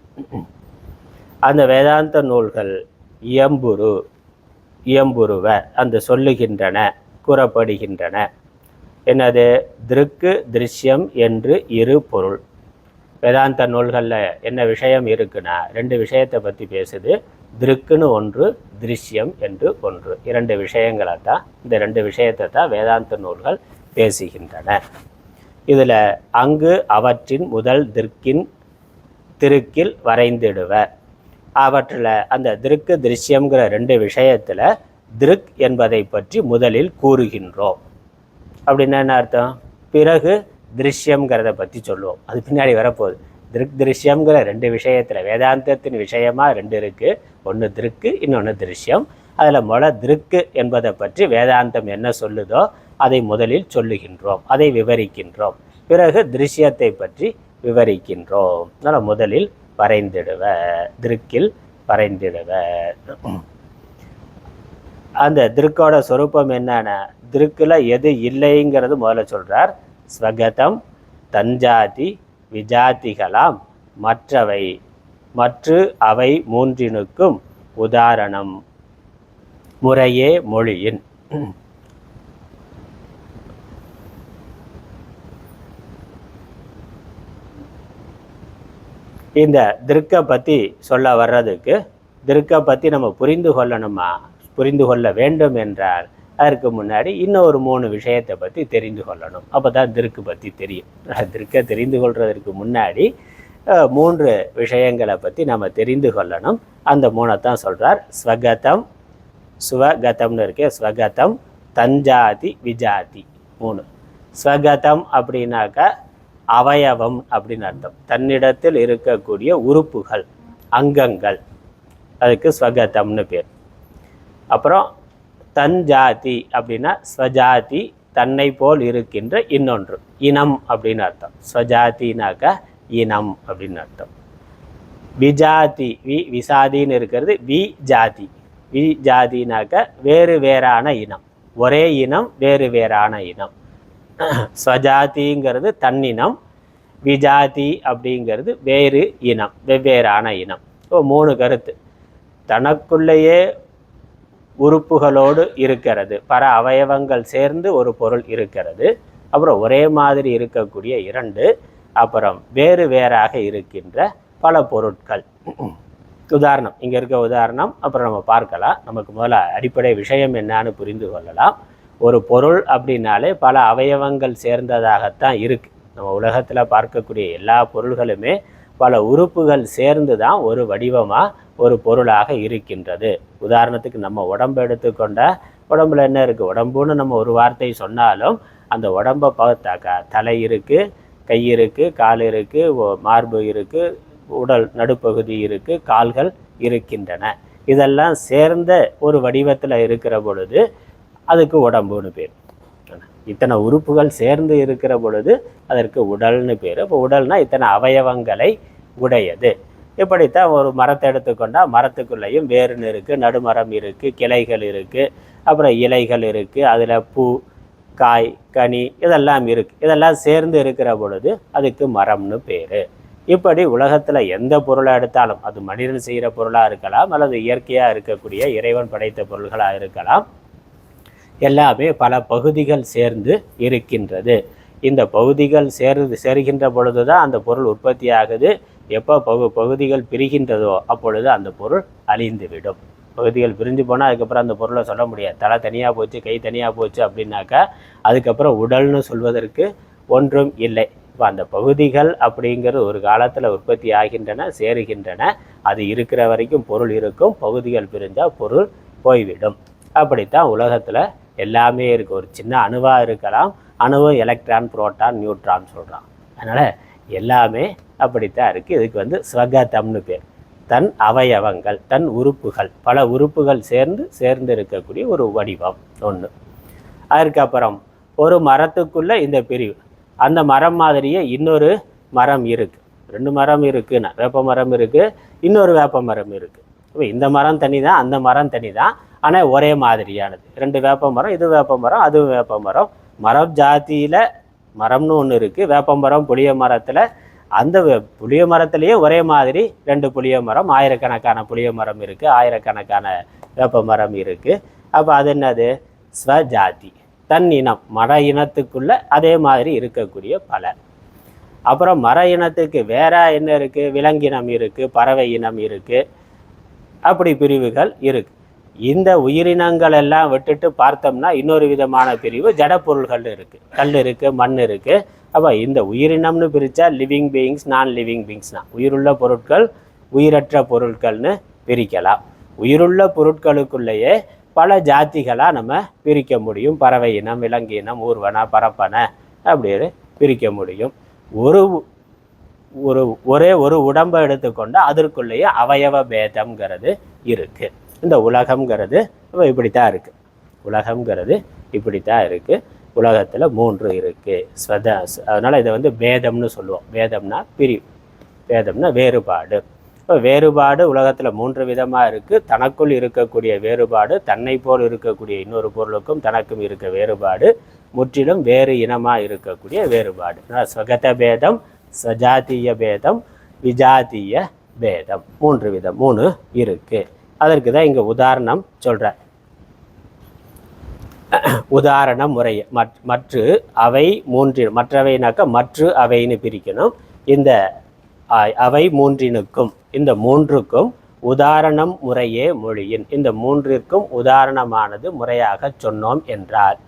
அந்த வேதாந்த நூல்கள் இயம்புருவ அந்த சொல்லுகின்றன, கூறப்படுகின்றன. என்னது? திருக்கு திருஷ்யம் என்று இரு பொருள். வேதாந்த நூல்களில் என்ன விஷயம் இருக்குன்னா ரெண்டு விஷயத்தை பற்றி பேசுது. திருக்குன்னு ஒன்று, திருஷ்யம் என்று ஒன்று. இரண்டு விஷயங்களை தான், இந்த ரெண்டு விஷயத்தை தான் வேதாந்த நூல்கள் பேசுகின்றன. இதில் அங்கு அவற்றின் முதல் திருக்கில் வரைந்திடுவர். அவற்றில் அந்த திருக்கு திருஷ்யங்கிற ரெண்டு விஷயத்தில் திருக்கு என்பதை பற்றி முதலில் கூறுகின்றோம். அப்படின்னா என்ன அர்த்தம்? பிறகு திருஷ்யங்கிறத பற்றி சொல்லுவோம். அது பின்னாடி வரப்போகுது. திருஷ்யங்கிற ரெண்டு விஷயத்தில் வேதாந்தத்தின் விஷயமாக ரெண்டு இருக்குது. ஒன்று திருக்கு, இன்னொன்று திருஷ்யம். அதில் திருக்கு என்பதை பற்றி வேதாந்தம் என்ன சொல்லுதோ அதை முதலில் சொல்லுகின்றோம், அதை விவரிக்கின்றோம். பிறகு திருஷ்யத்தை பற்றி விவரிக்கின்றோம். அதனால் முதலில் திருக்கில் வரைந்திடுவ. அந்த திருக்கோட சொரூபம் என்னன்னா, திருக்கில் எது இல்லைங்கிறது முதல்ல சொல்கிறார். ஸ்வகதம் தஞ்சாதி விஜாதிகளாம் மற்றவை அவை மூன்றினுக்கும் உதாரணம் முறையே மொழியின். இந்த திருக்கை பற்றி சொல்ல வர்றதுக்கு, திருக்கை பற்றி நம்ம புரிந்து கொள்ளணுமா, புரிந்து கொள்ள வேண்டும் என்றால் அதற்கு முன்னாடி இன்னொரு 3 விஷயத்தை பற்றி தெரிந்து கொள்ளணும். அப்போ தான் திருக்கு பற்றி தெரியும். திருக்கை தெரிந்து கொள்வதற்கு முன்னாடி 3 விஷயங்களை பற்றி நம்ம தெரிந்து கொள்ளணும். அந்த 3 தான் சொல்கிறார். ஸ்வகதம், சுவகதம்னு இருக்கே, ஸ்வகதம், தஞ்சாதி, விஜாதி. 3. ஸ்வகதம் அப்படின்னாக்கா அவயவம் அப்படின்னு அர்த்தம். தன்னிடத்தில் இருக்கக்கூடிய உறுப்புகள், அங்கங்கள், அதுக்கு ஸ்வகதம்னு பேர். அப்புறம் தஞ்சாதி அப்படின்னா ஸ்வஜாதி, தன்னை போல் இருக்கின்ற இன்னொன்று, இனம் அப்படின்னு அர்த்தம். ஸ்வஜாத்தினாக்கா இனம் அப்படின்னு அர்த்தம். விஜாதி, விசாதின்னு இருக்கிறது வி ஜாதி. வி ஜாதினாக்கா வேறு வேறான இனம், ஒரே இனம் வேறு வேறான இனம். ஸ்வஜாதிங்கிறது தன்னினம், விஜாதி அப்படிங்கிறது வேறு இனம், வெவ்வேறான இனம். 3 கருத்து. தனக்குள்ளேயே உறுப்புகளோடு இருக்கிறது, பல அவயவங்கள் சேர்ந்து ஒரு பொருள் இருக்கிறது. அப்புறம் ஒரே மாதிரி இருக்கக்கூடிய 2, அப்புறம் வேறு வேறாக இருக்கின்ற பல பொருட்கள். உதாரணம், இங்கே இருக்க உதாரணம் அப்புறம் நம்ம பார்க்கலாம். நமக்கு முதல்ல அடிப்படை விஷயம் என்னான்னு புரிந்து கொள்ளலாம். ஒரு பொருள் அப்படின்னாலே பல அவயவங்கள் சேர்ந்ததாகத்தான் இருக்குது. நம்ம உலகத்தில் பார்க்கக்கூடிய எல்லா பொருள்களுமே பல உறுப்புகள் சேர்ந்து தான் ஒரு வடிவமாக ஒரு பொருளாக இருக்கின்றது. உதாரணத்துக்கு நம்ம உடம்பை எடுத்துக்கொண்டால், உடம்புல என்ன இருக்குது, உடம்புன்னு நம்ம ஒரு வார்த்தை சொன்னாலும் அந்த உடம்பை பார்த்தாக்கா தலை இருக்குது, கை இருக்குது, கால் இருக்குது, மார்பு இருக்குது, உடல் நடுப்பகுதி இருக்குது, கால்கள் இருக்கின்றன. இதெல்லாம் சேர்ந்த ஒரு வடிவத்தில் இருக்கிற பொழுது அதுக்கு உடம்புன்னு பேர். இத்தனை உறுப்புகள் சேர்ந்து இருக்கிற பொழுது அதற்கு உடல்னு பேர். இப்போ உடல்னால் இத்தனை அவயவங்களை உடையது. இப்படித்தான் ஒரு மரத்தை எடுத்துக்கொண்டால் மரத்துக்குள்ளேயும் வேர்னு இருக்குது, நடுமரம் இருக்குது, கிளைகள் இருக்குது, அப்புறம் இலைகள் இருக்குது, அதில் பூ, காய், கனி இதெல்லாம் இருக்குது. இதெல்லாம் சேர்ந்து இருக்கிற பொழுது அதுக்கு மரம்னு பேர். இப்படி உலகத்தில் எந்த பொருளை எடுத்தாலும், அது மனிதன் செய்கிற பொருளாக இருக்கலாம் அல்லது இயற்கையாக இருக்கக்கூடிய இறைவன் படைத்த பொருள்களாக இருக்கலாம், எல்லாமே பல பகுதிகள் சேர்ந்து இருக்கின்றது. இந்த பகுதிகள் சேர்கின்ற பொழுது தான் அந்த பொருள் உற்பத்தி ஆகுது. எப்போ பகுதிகள் பிரிகின்றதோ அப்பொழுது அந்த பொருள் அழிந்துவிடும். பகுதிகள் பிரிஞ்சு போனால் அதுக்கப்புறம் அந்த பொருளை சொல்ல முடியாது. தலை தனியாக போச்சு, கை தனியாக போச்சு அப்படின்னாக்கா அதுக்கப்புறம் உடல்னு சொல்வதற்கு ஒன்றும் இல்லை. இப்போ அந்த பகுதிகள் அப்படிங்கிறது ஒரு காலத்தில் உற்பத்தி ஆகின்றன, சேருகின்றன. அது இருக்கிற வரைக்கும் பொருள் இருக்கும். பகுதிகள் பிரிஞ்சால் பொருள் போய்விடும். அப்படித்தான் உலகத்தில் எல்லாமே இருக்குது. ஒரு சின்ன அணுவாக இருக்கலாம், அணுவு எலக்ட்ரான், புரோட்டான், நியூட்ரான் சொல்கிறான். அதனால் எல்லாமே அப்படித்தான் இருக்குது. இதுக்கு ஸ்வகதம்னு பேர். தன் அவயவங்கள், தன் உறுப்புகள், பல உறுப்புகள் சேர்ந்து இருக்கக்கூடிய ஒரு வடிவம் ஒன்று. அதற்கப்புறம் ஒரு மரத்துக்குள்ளே இந்த பிரிவு, அந்த மரம் மாதிரியே இன்னொரு மரம் இருக்குது. 2 மரம் இருக்குன்னா, வேப்ப மரம் இருக்குது, இன்னொரு வேப்ப மரம் இருக்குது. இப்போ இந்த மரம் தனி தான், அந்த மரம் தனி தான், ஆனால் ஒரே மாதிரியானது. 2 வேப்ப மரம், இது வேப்ப மரம், அது வேப்ப மரம். மரம் ஜாதியில் மரம்னு ஒன்று இருக்குது. வேப்ப மரம், புளிய மரத்தில், அந்த புளிய மரத்துலேயே ஒரே மாதிரி 2 புளிய மரம், ஆயிரக்கணக்கான புளிய மரம் இருக்குது, ஆயிரக்கணக்கான வேப்ப மரம் இருக்குது. அப்போ அது என்னது? ஸ்வஜாதி, தன் இனம். மர இனத்துக்குள்ளே அதே மாதிரி இருக்கக்கூடிய பல. அப்புறம் மர இனத்துக்கு வேற என்ன இருக்குது? விலங்கினம் இருக்குது, பறவை இனம் இருக்குது, அப்படி பிரிவுகள் இருக்குது. இந்த உயிரினங்கள் எல்லாம் விட்டுட்டு பார்த்தோம்னா இன்னொரு விதமான பிரிவு ஜடப்பொருள்கள் இருக்குது. கல் இருக்குது, மண் இருக்குது. அப்போ இந்த உயிரினம்னு பிரித்தா லிவிங் பீயிங்ஸ், நான் லிவிங் பீயிங்ஸ்னா உயிருள்ள பொருட்கள், உயிரற்ற பொருட்கள்னு பிரிக்கலாம். உயிருள்ள பொருட்களுக்குள்ளேயே பல ஜாதிகளாக நம்ம பிரிக்க முடியும். பறவை இனம், விலங்கு இனம், ஊர்வன, பரப்பன அப்படின்னு பிரிக்க முடியும். ஒரே ஒரு உடம்பை எடுத்துக்கொண்டு அதற்குள்ளேயே அவயவ பேதம்ங்கிறது இருக்குது. இந்த உலகம்ங்கிறது இப்படித்தான் இருக்குது. உலகம்ங்கிறது இப்படித்தான் இருக்குது. உலகத்தில் 3 இருக்குது. அதனால் இதை பேதம்னு சொல்லுவோம். பேதம்னா பிரிவு, பேதம்னா வேறுபாடு. இப்போ வேறுபாடு உலகத்தில் 3 விதமாக இருக்குது. தனக்குள் இருக்கக்கூடிய வேறுபாடு, தன்னை போல் இருக்கக்கூடிய இன்னொரு பொருளுக்கும் தனக்கும் இருக்க வேறுபாடு, முற்றிலும் வேறு இனமாக இருக்கக்கூடிய வேறுபாடு. ஸ்வகத பேதம், சஜாத்திய பேதம், விஜாத்திய பேதம். 3 விதம், 3 இருக்குது. அதற்கு தான் இங்கே உதாரணம் சொல்கிறார். உதாரண முறையை மற்று அவை மூன்றின் மற்றவைனாக்கா மற்ற அவைன்னு பிரிக்கணும். இந்த அவை மூன்றினுக்கும் இந்த மூன்றுக்கும் உதாரணம் முறையே மொழியின் இந்த மூன்றிற்கும் உதாரணமானது முறையாக சொன்னோம் என்றார்.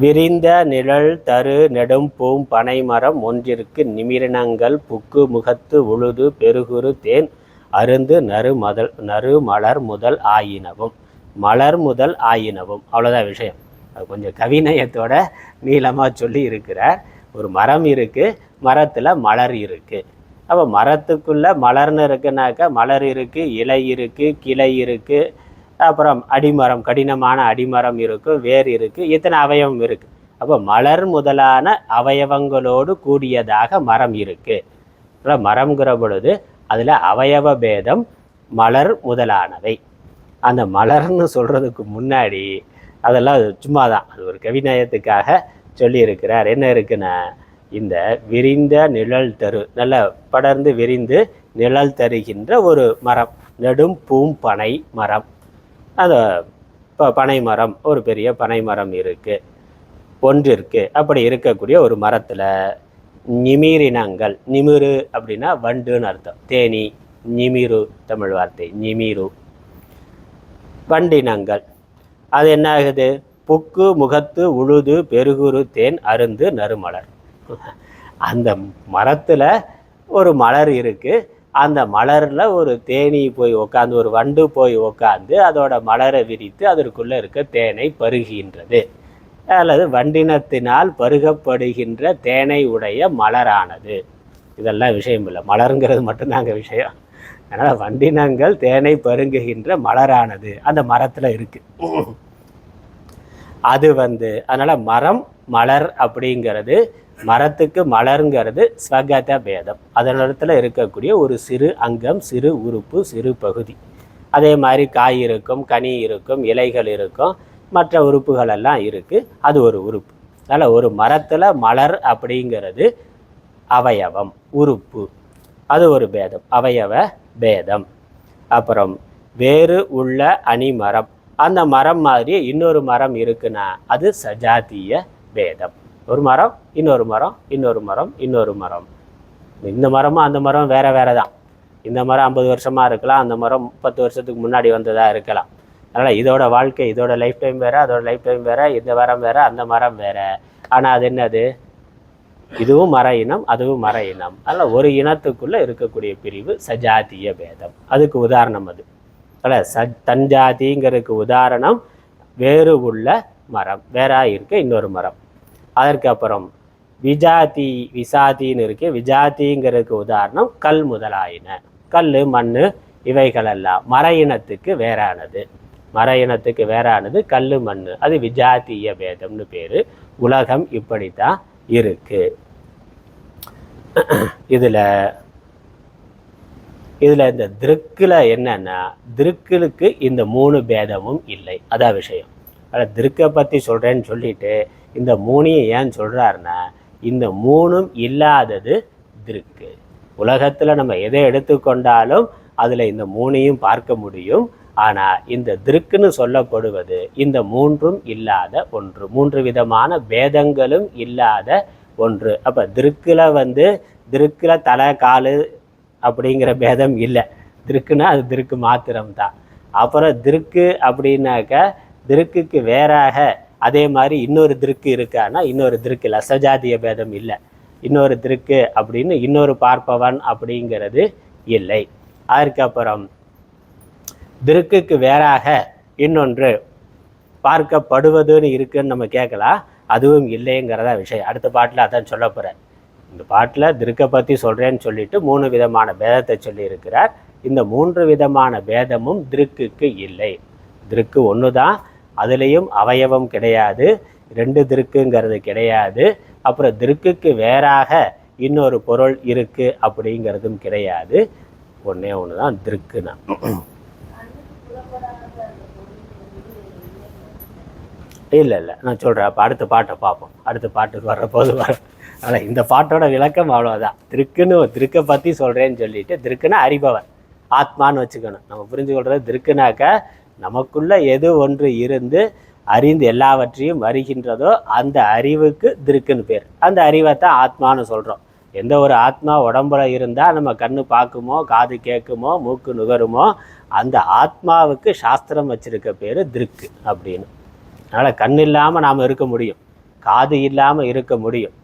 விரிந்த நிழல் தரு நெடும் பூம் பனைமரம் ஒன்றிற்கு நிமிரணங்கள் புக்கு முகத்து உழுது பெருகுரு தேன் அருந்து நறு மலர் முதல் ஆயினவும். மலர் முதல் ஆயினவும் அவ்வளோதான் விஷயம். அது கொஞ்சம் கவிநயத்தோட நீளமாக சொல்லி இருக்கிறார். ஒரு மரம் இருக்குது, மரத்தில் மலர் இருக்குது. அப்போ மரத்துக்குள்ளே மலர்னு இருக்குனாக்கா மலர் இருக்குது, இலை இருக்குது, கிளை இருக்குது, அப்புறம் அடிமரம் கடினமான அடிமரம் இருக்கும், வேர் இருக்குது, இத்தனை அவயவம் இருக்குது. அப்போ மலர் முதலான அவயவங்களோடு கூடியதாக மரம் இருக்குது. மரம்ங்கிற பொழுது அதில் அவயவ பேதம் மலர் முதலானவை. அந்த மலர்னு சொல்கிறதுக்கு முன்னாடி அதெல்லாம் சும்மா தான், அது ஒரு கவிநயத்துக்காக சொல்லியிருக்கிறார். என்ன இருக்குன்னா, இந்த விரிந்த நிழல் தரு நல்ல படர்ந்து விரிந்து நிழல் தருகின்ற ஒரு மரம், நெடும் பூம் பனை மரம். அந்த பனை மரம், ஒரு பெரிய பனை மரம் இருக்குது, ஒன்றிற்கு. அப்படி இருக்கக்கூடிய ஒரு மரத்தில் நிமிரினங்கள், நிமிரு அப்படின்னா வண்டுன்னு அர்த்தம், தேனி, நிமிரு தமிழ் வார்த்தை நிமிரு, வண்டினங்கள். அது என்ன ஆகுது, புக்கு முகத்து உழுது பெருகுரு தேன் அருந்து நறுமலர். அந்த மரத்தில் ஒரு மலர் இருக்குது, அந்த மலரில் ஒரு தேனி போய் உக்காந்து, ஒரு வண்டு போய் உக்காந்து அதோட மலரை விரித்து அதற்குள்ளே இருக்க தேனை பருகின்றது, அல்லது வண்டினத்தினால் பருகப்படுகின்ற தேனை உடைய மலரானது. இதெல்லாம் விஷயம் இல்லை, மலருங்கிறது மட்டும்தாங்க விஷயம். அதனால் வண்டினங்கள் தேனை பருங்குகின்ற மலரானது அந்த மரத்தில் இருக்குது. அது அதனால் மரம் மலர் அப்படிங்கிறது, மரத்துக்கு மலருங்கிறது ஸ்வகத பேதம், அதனிடத்தில் இருக்கக்கூடிய ஒரு சிறு அங்கம், சிறு உறுப்பு, சிறு பகுதி. அதே மாதிரி காய் இருக்கும், கனி இருக்கும், இலைகள் இருக்கும், மற்ற உறுப்புகளெல்லாம் இருக்குது, அது ஒரு உறுப்பு. அதனால் ஒரு மரத்தில் மலர் அப்படிங்கிறது அவயவம், உறுப்பு, அது ஒரு பேதம், அவயவ பேதம். அப்புறம் வேறு உள்ள அணிமரம், அந்த மரம் மாதிரி இன்னொரு மரம் இருக்குன்னா அது சஜாத்திய பேதம். ஒரு மரம், இன்னொரு மரம், இன்னொரு மரம், இன்னொரு மரம். இந்த மரமும் அந்த மரம் வேறு வேறு தான். இந்த மரம் 50 வருஷமாக இருக்கலாம், அந்த மரம் 10 வருஷத்துக்கு முன்னாடி வந்ததாக இருக்கலாம். அதனால் இதோட வாழ்க்கை, இதோட லைஃப் டைம் வேறு, அதோட லைஃப் டைம் வேறு, இந்த மரம் வேறு, அந்த மரம் வேறு. ஆனால் அது என்னது, இதுவும் மர இனம், அதுவும் மர இனம். அதனால் ஒரு இனத்துக்குள்ளே இருக்கக்கூடிய பிரிவு சஜாத்திய பேதம். அதுக்கு உதாரணம் அது. அதனால் தஞ்சாதிங்கிறதுக்கு உதாரணம் வேறு உள்ள மரம், வேறா இருக்க இன்னொரு மரம். அதற்கு அப்புறம் விஜாதி விசாதின்னு இருக்கு, விஜாதிங்கிறதுக்கு உதாரணம் கல் முதலாயின, கல், மண், இவைகளெல்லாம் மர இனத்துக்கு வேறானது. மர இனத்துக்கு வேறானது கல், மண், அது விஜாத்திய பேதம்னு பேர். உலகம் இப்படித்தான் இருக்கு. இதில் இந்த திருக்கில் என்னன்னா, திருக்களுக்கு இந்த 3 பேதமும் இல்லை, அதான் விஷயம். அதில் திருக்கை பற்றி சொல்கிறேன்னு சொல்லிட்டு இந்த 3ஐயும் ஏன் சொல்கிறாருன்னா, இந்த 3ம் இல்லாதது திருக்கு. உலகத்தில் நம்ம எதை எடுத்துக்கொண்டாலும் அதில் இந்த 3ஐயும் பார்க்க முடியும். ஆனால் இந்த திருக்குன்னு சொல்லப்படுவது இந்த 3ம் இல்லாத ஒன்று, 3 விதமான பேதங்களும் இல்லாத ஒன்று. அப்போ திருக்கில் தலை காலு அப்படிங்கிற பேதம் இல்லை. திருக்குன்னா அது திருக்கு மாத்திரம்தான். அப்புறம் திருக்கு அப்படின்னாக்க திருக்குக்கு வேறாக அதே மாதிரி இன்னொரு திருக்கு இருக்கான்னா இன்னொரு திருக்கு இல்லை, சஜாதிய பேதம் இல்லை. இன்னொரு திருக்கு அப்படின்னு இன்னொரு பார்ப்பவன் அப்படிங்கிறது இல்லை. அதுக்கப்புறம் திருக்குக்கு வேறாக இன்னொன்று பார்க்கப்படுவதுன்னு இருக்குன்னு நம்ம கேட்கலாம், அதுவும் இல்லைங்கிறதா விஷயம். அடுத்த பாட்டில் அதான் சொல்ல போகிறேன். இந்த பாட்டில் திருக்கை பற்றி சொல்கிறேன்னு சொல்லிட்டு 3 விதமான பேதத்தை சொல்லி இருக்கிறார். இந்த 3 விதமான பேதமும் திருக்குக்கு இல்லை. திருக்கு ஒன்று தான், அதுலேயும் அவயவம் கிடையாது, 2 திருக்குங்கிறது கிடையாது. அப்புறம் திருக்குக்கு வேறாக இன்னொரு பொருள் இருக்குது அப்படிங்கிறதும் கிடையாது. ஒன்றே ஒன்று தான் திருக்குன்னா. இல்லை நான் சொல்கிறேன். அப்போ அடுத்த பாட்டை பார்ப்போம், அடுத்த பாட்டுக்கு வர்றபோது ஆனால் இந்த பாட்டோட விளக்கம் அவ்வளோதான். திருக்கை பற்றி சொல்கிறேன்னு சொல்லிட்டு, திருக்குன்னா அறிபவர், ஆத்மான்னு வச்சுக்கணும். நம்ம புரிஞ்சு கொள்வது திருக்குனாக்கா நமக்குள்ள எது ஒன்று இருந்து அறிந்து எல்லாவற்றையும் வருகின்றதோ அந்த அறிவுக்கு திருக்குன்னு பேர். அந்த அறிவைத்தான் ஆத்மான்னு சொல்கிறோம். எந்த ஒரு ஆத்மா உடம்புல இருந்தால் நம்ம கண்ணு பார்க்குமோ, காது கேட்குமோ, மூக்கு நுகருமோ, அந்த ஆத்மாவுக்கு சாஸ்திரம் வச்சிருக்க பேர் திருக்கு அப்படின்னு. அதனால் கண் இல்லாமல் நாம் இருக்க முடியும், காது இல்லாமல் இருக்க முடியும்.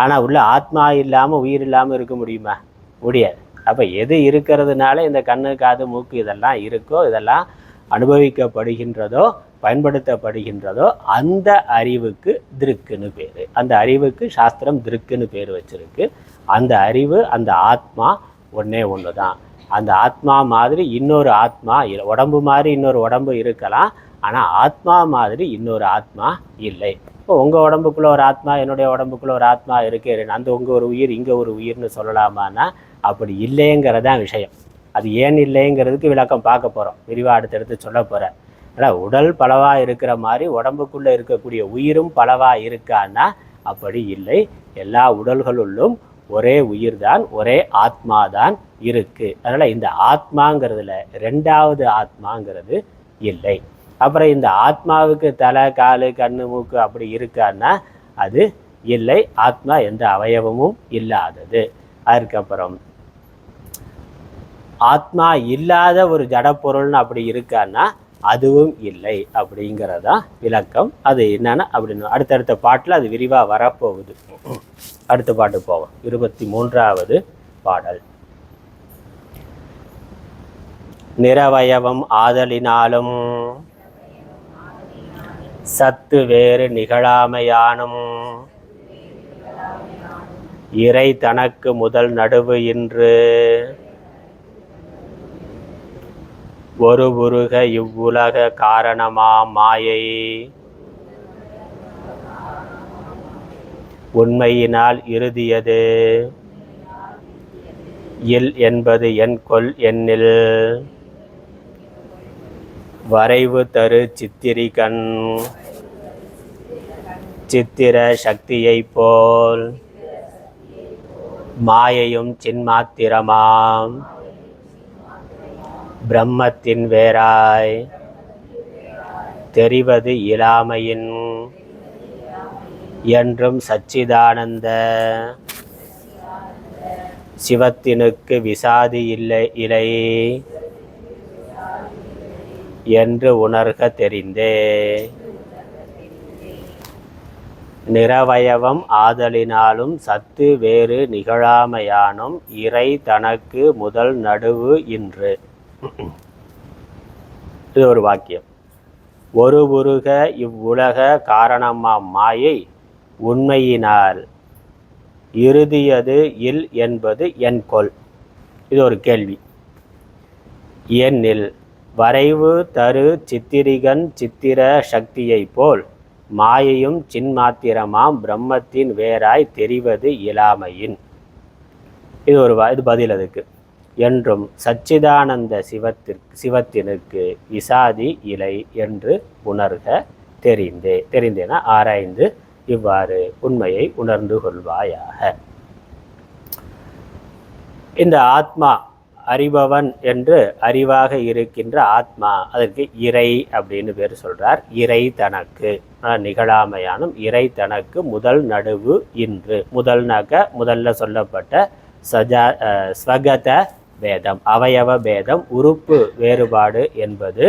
ஆனால் உள்ள ஆத்மா இல்லாமல் உயிர் இல்லாமல் இருக்க முடியுமா? முடியாது. அப்போ எது இருக்கிறதுனால இந்த கண்ணு காது மூக்கு இதெல்லாம் இருக்கோ, இதெல்லாம் அனுபவிக்கப்படுகின்றதோ, பயன்படுத்தப்படுகின்றதோ, அந்த அறிவுக்கு திருக்குன்னு பேர். அந்த அறிவுக்கு சாஸ்திரம் திருக்குன்னு பேர் வச்சிருக்கு. அந்த அறிவு, அந்த ஆத்மா ஒன்றே ஒன்று தான். அந்த ஆத்மா மாதிரி இன்னொரு ஆத்மா, உடம்பு மாதிரி இன்னொரு உடம்பு இருக்கலாம், ஆனால் ஆத்மா மாதிரி இன்னொரு ஆத்மா இல்லை. இப்போ உங்கள் உடம்புக்குள்ளே ஒரு ஆத்மா, என்னுடைய உடம்புக்குள்ளே ஒரு ஆத்மா இருக்கு, அந்த உங்கள் ஒரு உயிர் இங்கே ஒரு உயிர்னு சொல்லலாமான்னா அப்படி இல்லைங்கிறதான் விஷயம். அது ஏன் இல்லைங்கிறதுக்கு விளக்கம் பார்க்க போகிறோம், விரிவாக அடுத்தடுத்து சொல்ல போகிறேன். ஆனால் உடல் பலவாக இருக்கிற மாதிரி உடம்புக்குள்ளே இருக்கக்கூடிய உயிரும் பலவாக இருக்கான்னா அப்படி இல்லை. எல்லா உடல்களுள்ளும் ஒரே உயிர் தான், ஒரே ஆத்மா தான் இருக்குது. அதனால் இந்த ஆத்மாங்கிறதுல ரெண்டாவது ஆத்மாங்கிறது இல்லை. அப்புறம் இந்த ஆத்மாவுக்கு தலை காலு கண்ணு மூக்கு அப்படி இருக்கான்னா அது இல்லை. ஆத்மா எந்த அவயவமும் இல்லாதது. அதுக்கப்புறம் ஆத்மா இல்லாத ஒரு ஜடப்பொருள்னு அப்படி இருக்கான்னா அதுவும் இல்லை அப்படிங்கிறதா விளக்கம். அது என்னன்னா அப்படின்னு அடுத்தடுத்த பாட்டில் அது விரிவாக வரப்போகுது. அடுத்த பாட்டு போவோம். 23வது பாடல். நிரவயவம் ஆதலினாலும் சத்து வேறு நிகழாமையானும் இறை தனக்கு முதல் நடுவு இன்று ஒரு உருக இவ்வுலக காரணமா மாயை உண்மையினால் இறுதியது இல் என்பது என் கொல் எண்ணில் வரைவு தரு சித்திரிகண் சித்திர சக்தியை போல் மாயையும் சின்மாத்திரமாம் பிரம்மத்தின் வேறாய் தெரிவது இலாமையின் என்றும் சச்சிதானந்த சிவத்தினுக்கு விசாதி இல்லை இலை என்று உணர்க தெரிந்தே. நிரவயவம் ஆதலினாலும் சத்து வேறு நிகழாமையானும் இறை தனக்கு முதல் நடுவு இன்று. இது ஒரு வாக்கியம். ஒரு உருக இவ்வுலக காரணமாம் மாயை உண்மையினால் இறுதியது இல் என்பது என் கொல். இது ஒரு கேள்வி. ஏனில் வரைவு தரு சித்திரிகன் சித்திர சக்தியை போல் மாயையும் சின்மாத்திரமாம் பிரம்மத்தின் வேறாய் தெரிவது இயலாமையின். இது பதில் அதுக்கு. என்றும் சச்சிதானந்த சிவத்தினுக்கு விசாதி இலை என்று உணர்க தெரிந்தேன ஆராய்ந்து இவ்வாறு உண்மையை உணர்ந்து கொள்வாயாக. இந்த ஆத்மா அறிபவன் என்று அறிவாக இருக்கின்ற ஆத்மா, அதற்கு இறை அப்படின்னு பேர் சொல்றார். இறை தனக்கு நிகழாமையானும் இறை தனக்கு முதல் நடுவு இன்று. முதல்ல சொல்லப்பட்ட ஸ்வகத பேதம், அவயவ பேதம், உறுப்பு வேறுபாடு என்பது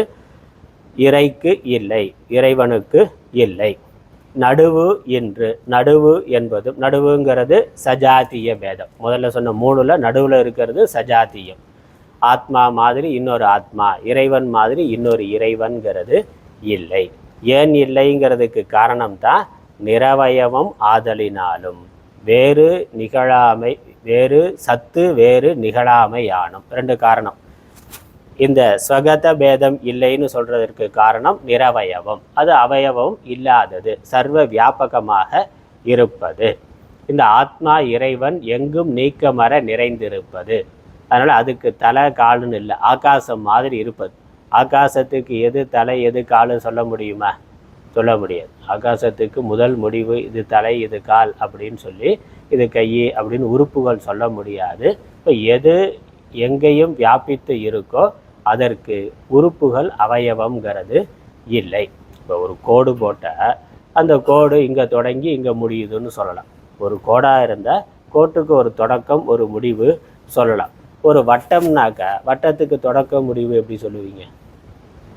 இறைக்கு இல்லை, இறைவனுக்கு இல்லை. நடுவு இன்று. நடுவு என்பதும், நடுவுங்கிறது சஜாத்திய பேதம். முதல்ல சொன்ன மூணுல நடுவில் இருக்கிறது சஜாத்தியம். ஆத்மா மாதிரி இன்னொரு ஆத்மா, இறைவன் மாதிரி இன்னொரு இறைவன்கிறது இல்லை. ஏன் இல்லைங்கிறதுக்கு காரணம்தான் நிரவயவம் ஆதலினாலும் வேறு நிகழாமை, வேறு சத்து வேறு நிகழாமை ஆனும். ரெண்டு காரணம். இந்த ஸ்வகத பேதம் இல்லைன்னு சொல்றதற்கு காரணம் நிரவயவம், அது அவயவம் இல்லாதது, சர்வ வியாபகமாக இருப்பது. இந்த ஆத்மா இறைவன் எங்கும் நீக்கமற நிறைந்திருப்பது. அதனால அதுக்கு தலை காலுன்னு இல்லை, ஆகாசம் மாதிரி இருப்பது. ஆகாசத்துக்கு எது தலை எது காலுன்னு சொல்ல முடியுமா? சொல்ல முடியாது. ஆகாசத்துக்கு முதல் முடிவு இது தலை இது கால் அப்படின்னு சொல்லி, இது கை அப்படின்னு உறுப்புகள் சொல்ல முடியாது. இப்போ எது எங்கேயும் வியாபித்து இருக்கோ அதற்கு உறுப்புகள் அவயவம்ங்கிறது இல்லை. இப்போ ஒரு கோடு போட்டால் அந்த கோடு இங்கே தொடங்கி இங்கே முடியுதுன்னு சொல்லலாம். ஒரு கோடாக இருந்தால் கோட்டுக்கு ஒரு தொடக்கம் ஒரு முடிவு சொல்லலாம். ஒரு வட்டம்னாக்கா வட்டத்துக்கு தொடக்கம் முடிவு எப்படி சொல்லுவீங்க?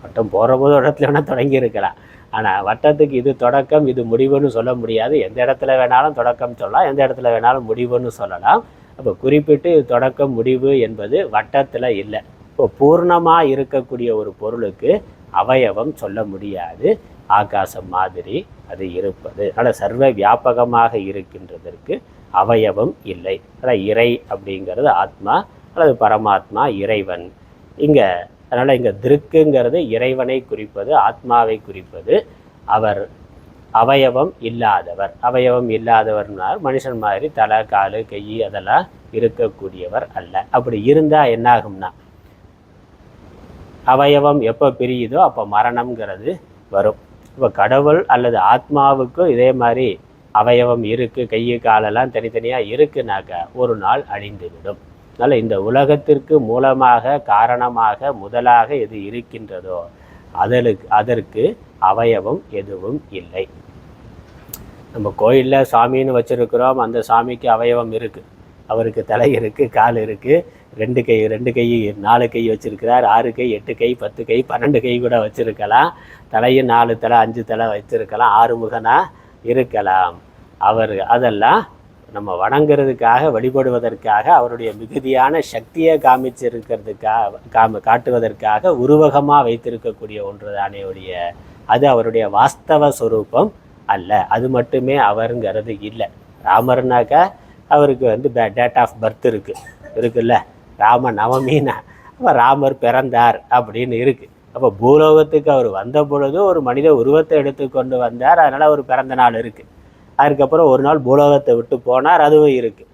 வட்டம் போகிற போது இடத்துல வேணால் தொடங்கி இருக்கலாம். ஆனால் வட்டத்துக்கு இது தொடக்கம் இது முடிவுன்னு சொல்ல முடியாது. எந்த இடத்துல வேணாலும் தொடக்கம் சொல்லலாம், எந்த இடத்துல வேணாலும் முடிவுன்னு சொல்லலாம். அப்போ குறிப்பிட்டு தொடக்கம் முடிவு என்பது வட்டத்தில் இல்லை. இப்போ பூர்ணமாக இருக்கக்கூடிய ஒரு பொருளுக்கு அவயவம் சொல்ல முடியாது. ஆகாசம் மாதிரி அது இருப்பது. அதனால் சர்வ வியாபகமாக இருக்கின்றதற்கு அவயவம் இல்லை. அதான் இறை அப்படிங்கிறது ஆத்மா அல்லது பரமாத்மா, இறைவன். அதனால் இங்கே திருக்குங்கிறது இறைவனை குறிப்பது, ஆத்மாவை குறிப்பது. அவர் அவயவம் இல்லாதவர். அவயவம் இல்லாதவர்னால் மனுஷன் மாதிரி தலை காலு கை அதெல்லாம் இருக்கக்கூடியவர் அல்ல. அப்படி இருந்தால் என்னாகும்னா அவயவம் எப்போ பிரியுதோ அப்போ மரணம்ங்கிறது வரும். இப்போ கடவுள் அல்லது ஆத்மாவுக்கும் இதே மாதிரி அவயவம் இருக்குது, கை காலெல்லாம் தனித்தனியாக இருக்குனாக்கா ஒரு நாள் அழிந்துவிடும். அதனால் இந்த உலகத்திற்கு மூலமாக காரணமாக முதலாக எது இருக்கின்றதோ அதற்கு அவயவம் எதுவும் இல்லை. நம்ம கோயிலில் சாமின்னு வச்சுருக்கிறோம், அந்த சாமிக்கு அவயவம் இருக்குது. அவருக்கு தலை இருக்குது, கால் இருக்குது, ரெண்டு கை 4 கை வச்சுருக்கிறார், 6 கை 8 கை 10 கை 12 கை கூட வச்சுருக்கலாம். தலையும் 4 தலை 5 தலை வச்சுருக்கலாம், 6 முகனாக இருக்கலாம். அதெல்லாம் நம்ம வணங்குறதுக்காக வழிபடுவதற்காக அவருடைய மிகுதியான சக்தியை காட்டுவதற்காக உருவகமாக வைத்திருக்கக்கூடிய ஒன்று தானே ஒழிய அது அவருடைய வாஸ்தவ சொரூபம் அல்ல. அது மட்டுமே அவருங்கிறது இல்லை. ராமர்னாக்கா அவருக்கு டேட் ஆஃப் பர்த் இருக்குல்ல, ராம நவமின்னா அப்போ ராமர் பிறந்தார் அப்படின்னு இருக்குது. அப்போ பூலோகத்துக்கு அவர் வந்த பொழுது ஒரு மனித உருவத்தை எடுத்துக்கொண்டு வந்தார், அதனால் அவர் பிறந்த நாள் இருக்குது. அதுக்கப்புறம் ஒரு நாள் பூலோகத்தை விட்டு போனார், அதுவும் இருக்குது.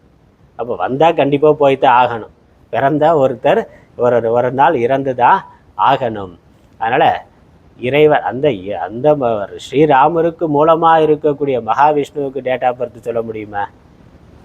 அப்போ வந்தால் கண்டிப்பாக போய்த்தான் ஆகணும். பிறந்தால் ஒருத்தர் ஒரு நாள் இறந்து தான் ஆகணும். அதனால் இறைவன் அந்த ஸ்ரீராமருக்கு மூலமாக இருக்கக்கூடிய மகாவிஷ்ணுவுக்கு டேட் ஆஃப் பர்த் சொல்ல முடியுமா?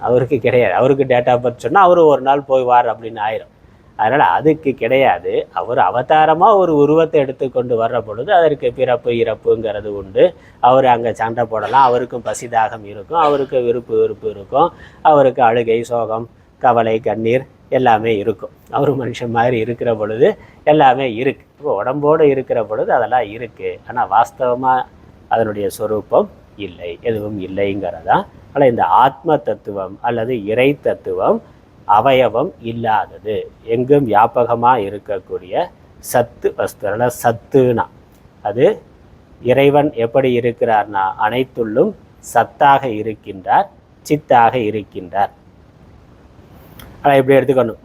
அவருக்கு கிடையாது. அவருக்கு டேட் ஆஃப் பர்த் சொன்னால் அவரு ஒரு நாள் போய்வார் அப்படின்னு ஆயிரும். அதனால் அதுக்கு கிடையாது. அவர் அவதாரமாக ஒரு உருவத்தை எடுத்துக்கொண்டு வர்ற பொழுது அதற்கு பிறப்பு இறப்புங்கிறது உண்டு. அவர் அங்கே சண்டை போடலாம், அவருக்கும் பசிதாகம் இருக்கும், அவருக்கு விருப்பு இருக்கும், அவருக்கு அழுகை சோகம் கவலை கண்ணீர் எல்லாமே இருக்கும். அவர் மனுஷன் மாதிரி இருக்கிற பொழுது எல்லாமே இருக்குது. இப்போ உடம்போடு இருக்கிற பொழுது அதெல்லாம் இருக்குது. ஆனால் வாஸ்தவமாக அதனுடைய சொரூபம் இல்லை, எதுவும் இல்லைங்கிறதான். ஆனால் இந்த ஆத்ம தத்துவம் அல்லது இறை தத்துவம் அவயவம் இல்லாதது, எங்கும் வியாபகமாக இருக்கக்கூடிய சத்து வஸ்து. அதனால் சத்துனா அது இறைவன் எப்படி இருக்கிறார்னா அனைத்துள்ளும் சத்தாக இருக்கின்றார், சித்தாக இருக்கின்றார். ஆனால் இப்படி எடுத்துக்கணும்.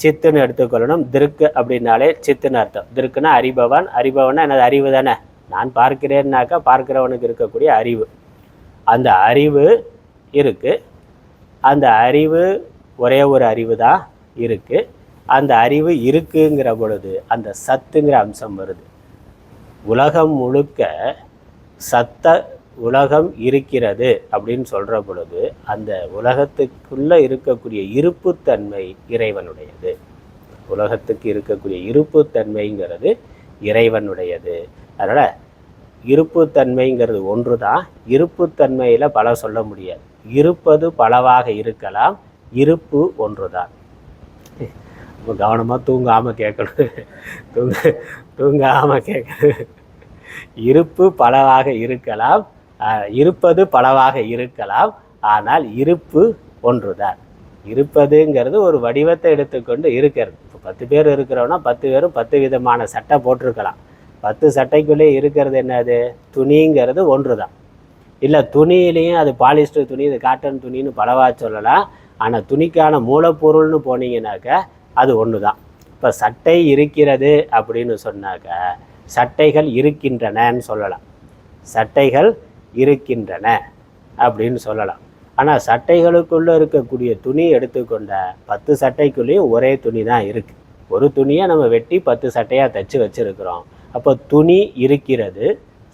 சித்துன்னு எடுத்துக்கொள்ளணும். திருக்கு அப்படின்னாலே சித்துன்னு அர்த்தம். திருக்குன்னா அறிபவன். அறிபவன்னா எனது அறிவு தானே. நான் பார்க்கிறேன்னாக்கா பார்க்கிறவனுக்கு இருக்கக்கூடிய அறிவு. அந்த அறிவு இருக்குது. அந்த அறிவு ஒரே ஒரு அறிவு தான் இருக்குது. அந்த அறிவு இருக்குங்கிற பொழுது அந்த சத்துங்கிற அம்சம் வருது. உலகம் முழுக்க உலகம் இருக்கிறது அப்படின்னு சொல்கிற பொழுது அந்த உலகத்துக்குள்ளே இருக்கக்கூடிய இருப்புத்தன்மை இறைவனுடையது. உலகத்துக்கு இருக்கக்கூடிய இருப்புத்தன்மைங்கிறது இறைவனுடையது. அதனால் இருப்புத்தன்மைங்கிறது ஒன்று தான். இருப்புத்தன்மையில் பல சொல்ல முடியாது. இருப்பது பலவாக இருக்கலாம், இருப்பு ஒன்று தான். ரொம்ப கவனமாக தூங்காமல் கேட்கணும். தூங்காமல் கேட்கணும். இருப்பு பலவாக இருக்கலாம், இருப்பது பலவாக இருக்கலாம், ஆனால் இருப்பு ஒன்று தான். இருப்பதுங்கிறது ஒரு வடிவத்தை எடுத்துக்கொண்டு இருக்கிறது. இப்போ 10 பேர் இருக்கிறோன்னா 10 பேரும் 10 விதமான சட்டை போட்டிருக்கலாம். 10 சட்டைக்குள்ளே இருக்கிறது என்னது? துணிங்கிறது ஒன்று தான். இல்லை துணியிலையும் அது பாலிஸ்டர் துணி, இது காட்டன் துணின்னு பலவாக சொல்லலாம். ஆனால் துணிக்கான மூலப்பொருள்னு போனீங்கன்னாக்கா அது ஒன்று தான். இப்போ சட்டை இருக்கிறது அப்படின்னு சொன்னாக்க சட்டைகள் இருக்கின்றனன்னு சொல்லலாம். சட்டைகள் இருக்கின்றன அப்படின்னு சொல்லலாம். ஆனால் சட்டைகளுக்குள்ளே இருக்கக்கூடிய துணி எடுத்துக்கொண்ட 10 சட்டைக்குள்ளேயும் ஒரே துணி தான் இருக்குது. ஒரு துணியை நம்ம வெட்டி 10 சட்டையாக தைச்சி வச்சுருக்கிறோம். அப்போ துணி இருக்கிறது,